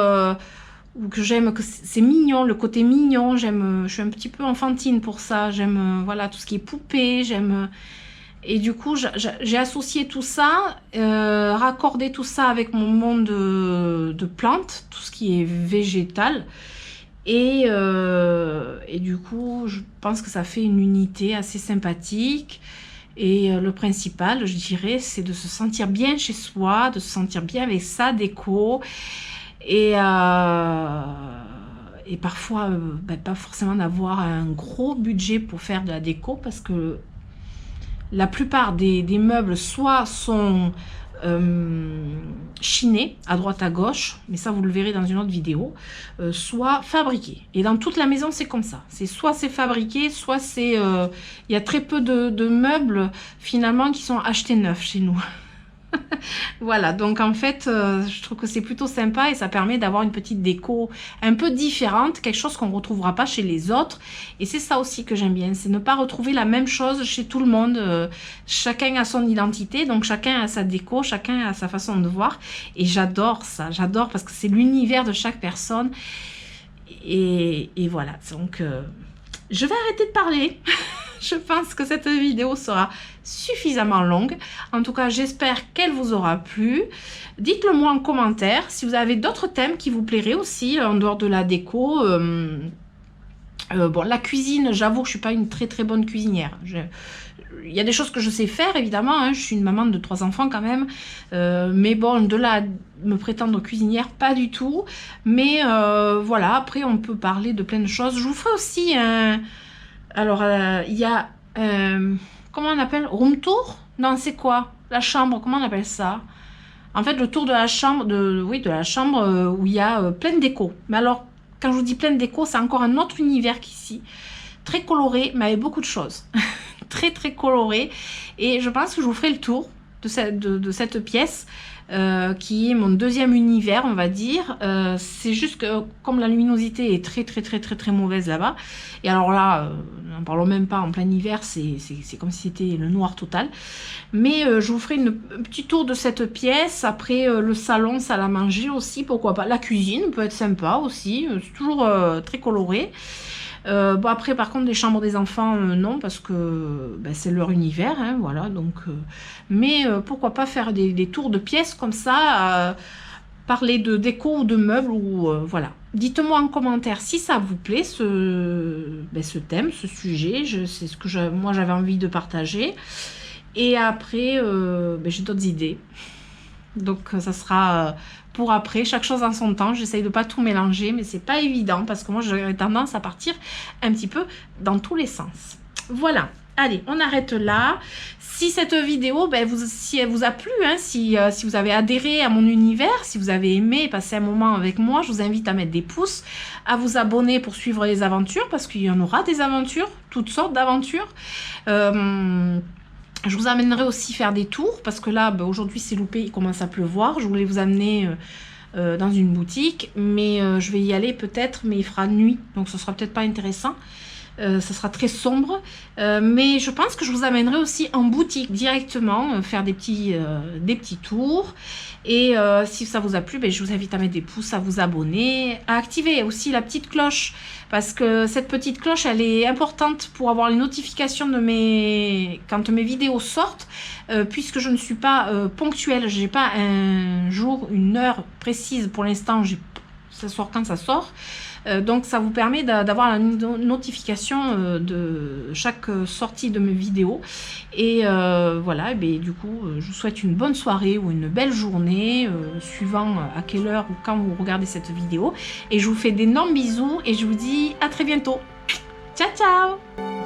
que j'aime, que c'est mignon, le côté mignon. Je suis un petit peu enfantine pour ça. J'aime voilà, tout ce qui est poupée, j'aime. Et du coup, j'ai associé tout ça, raccordé tout ça avec mon monde de plantes, tout ce qui est végétal. Et du coup, je pense que ça fait une unité assez sympathique. Et le principal, je dirais, c'est de se sentir bien chez soi, de se sentir bien avec sa déco. Et parfois, pas forcément d'avoir un gros budget pour faire de la déco, parce que la plupart des meubles soit sont chinés à droite à gauche, mais ça vous le verrez dans une autre vidéo, soit fabriqués. Et dans toute la maison, c'est comme ça. Soit c'est fabriqué, soit c'est... Il y a très peu de meubles finalement qui sont achetés neufs chez nous. Voilà, donc en fait, je trouve que c'est plutôt sympa et ça permet d'avoir une petite déco un peu différente, quelque chose qu'on ne retrouvera pas chez les autres. Et c'est ça aussi que j'aime bien, c'est ne pas retrouver la même chose chez tout le monde. Chacun a son identité, donc chacun a sa déco, chacun a sa façon de voir. Et j'adore ça, j'adore parce que c'est l'univers de chaque personne. Et voilà, donc je vais arrêter de parler. Je pense que cette vidéo sera suffisamment longue. En tout cas, j'espère qu'elle vous aura plu. Dites-le moi en commentaire si vous avez d'autres thèmes qui vous plairaient aussi en dehors de la déco. Bon, la cuisine, j'avoue que je suis pas une très bonne cuisinière. Il y a des choses que je sais faire, évidemment. Je suis une maman de 3 enfants quand même. Mais bon, de là à me prétendre cuisinière, pas du tout. Mais voilà, après, on peut parler de plein de choses. Je vous ferai aussi un... Alors, il y a... comment on appelle? Room tour? Non, c'est quoi? La chambre, comment on appelle ça? En fait, le tour de la chambre, oui, de la chambre où il y a plein de déco. Mais alors, quand je vous dis plein de déco, c'est encore un autre univers qu'ici. Très coloré, mais avec beaucoup de choses. Très coloré. Et je pense que je vous ferai le tour de cette pièce. Qui est mon deuxième univers, on va dire. C'est juste que comme la luminosité est très mauvaise là-bas, et alors là, n'en parlons même pas, en plein hiver, c'est comme si c'était le noir total. Mais je vous ferai un petit tour de cette pièce. Après, le salon, salle à manger aussi, pourquoi pas. La cuisine peut être sympa aussi, c'est toujours très coloré. Bon, après, par contre, les chambres des enfants, non, parce que ben, c'est leur univers, hein, voilà. Donc, mais pourquoi pas faire des tours de pièces comme ça, parler de déco ou de meubles, ou voilà. Dites-moi en commentaire si ça vous plaît, ce thème, ce sujet. C'est ce que moi j'avais envie de partager. Et après, ben, j'ai d'autres idées. Donc, ça sera pour après, chaque chose en son temps. J'essaye de pas tout mélanger, mais c'est pas évident parce que moi, j'aurais tendance à partir un petit peu dans tous les sens. Voilà. Allez, on arrête là. Si cette vidéo, ben, si elle vous a plu, hein, si vous avez adhéré à mon univers, si vous avez aimé passer un moment avec moi, je vous invite à mettre des pouces, à vous abonner pour suivre les aventures, parce qu'il y en aura des aventures, toutes sortes d'aventures. Je vous amènerai aussi faire des tours, parce que là, ben, aujourd'hui c'est loupé, il commence à pleuvoir. Je voulais vous amener dans une boutique, mais je vais y aller peut-être, mais il fera nuit, donc ce sera peut-être pas intéressant. Ça sera très sombre, mais je pense que je vous amènerai aussi en boutique directement, faire des petits tours. Et si ça vous a plu, ben, je vous invite à mettre des pouces, à vous abonner, à activer aussi la petite cloche, parce que cette petite cloche, elle est importante pour avoir les notifications de quand mes vidéos sortent, puisque je ne suis pas ponctuelle, j'ai pas un jour, une heure précise pour l'instant, ça sort quand ça sort. Donc ça vous permet d'avoir la notification de chaque sortie de mes vidéos. Et voilà, et bien, du coup, je vous souhaite une bonne soirée ou une belle journée, suivant à quelle heure ou quand vous regardez cette vidéo. Et je vous fais d'énormes bisous et je vous dis à très bientôt. Ciao, ciao!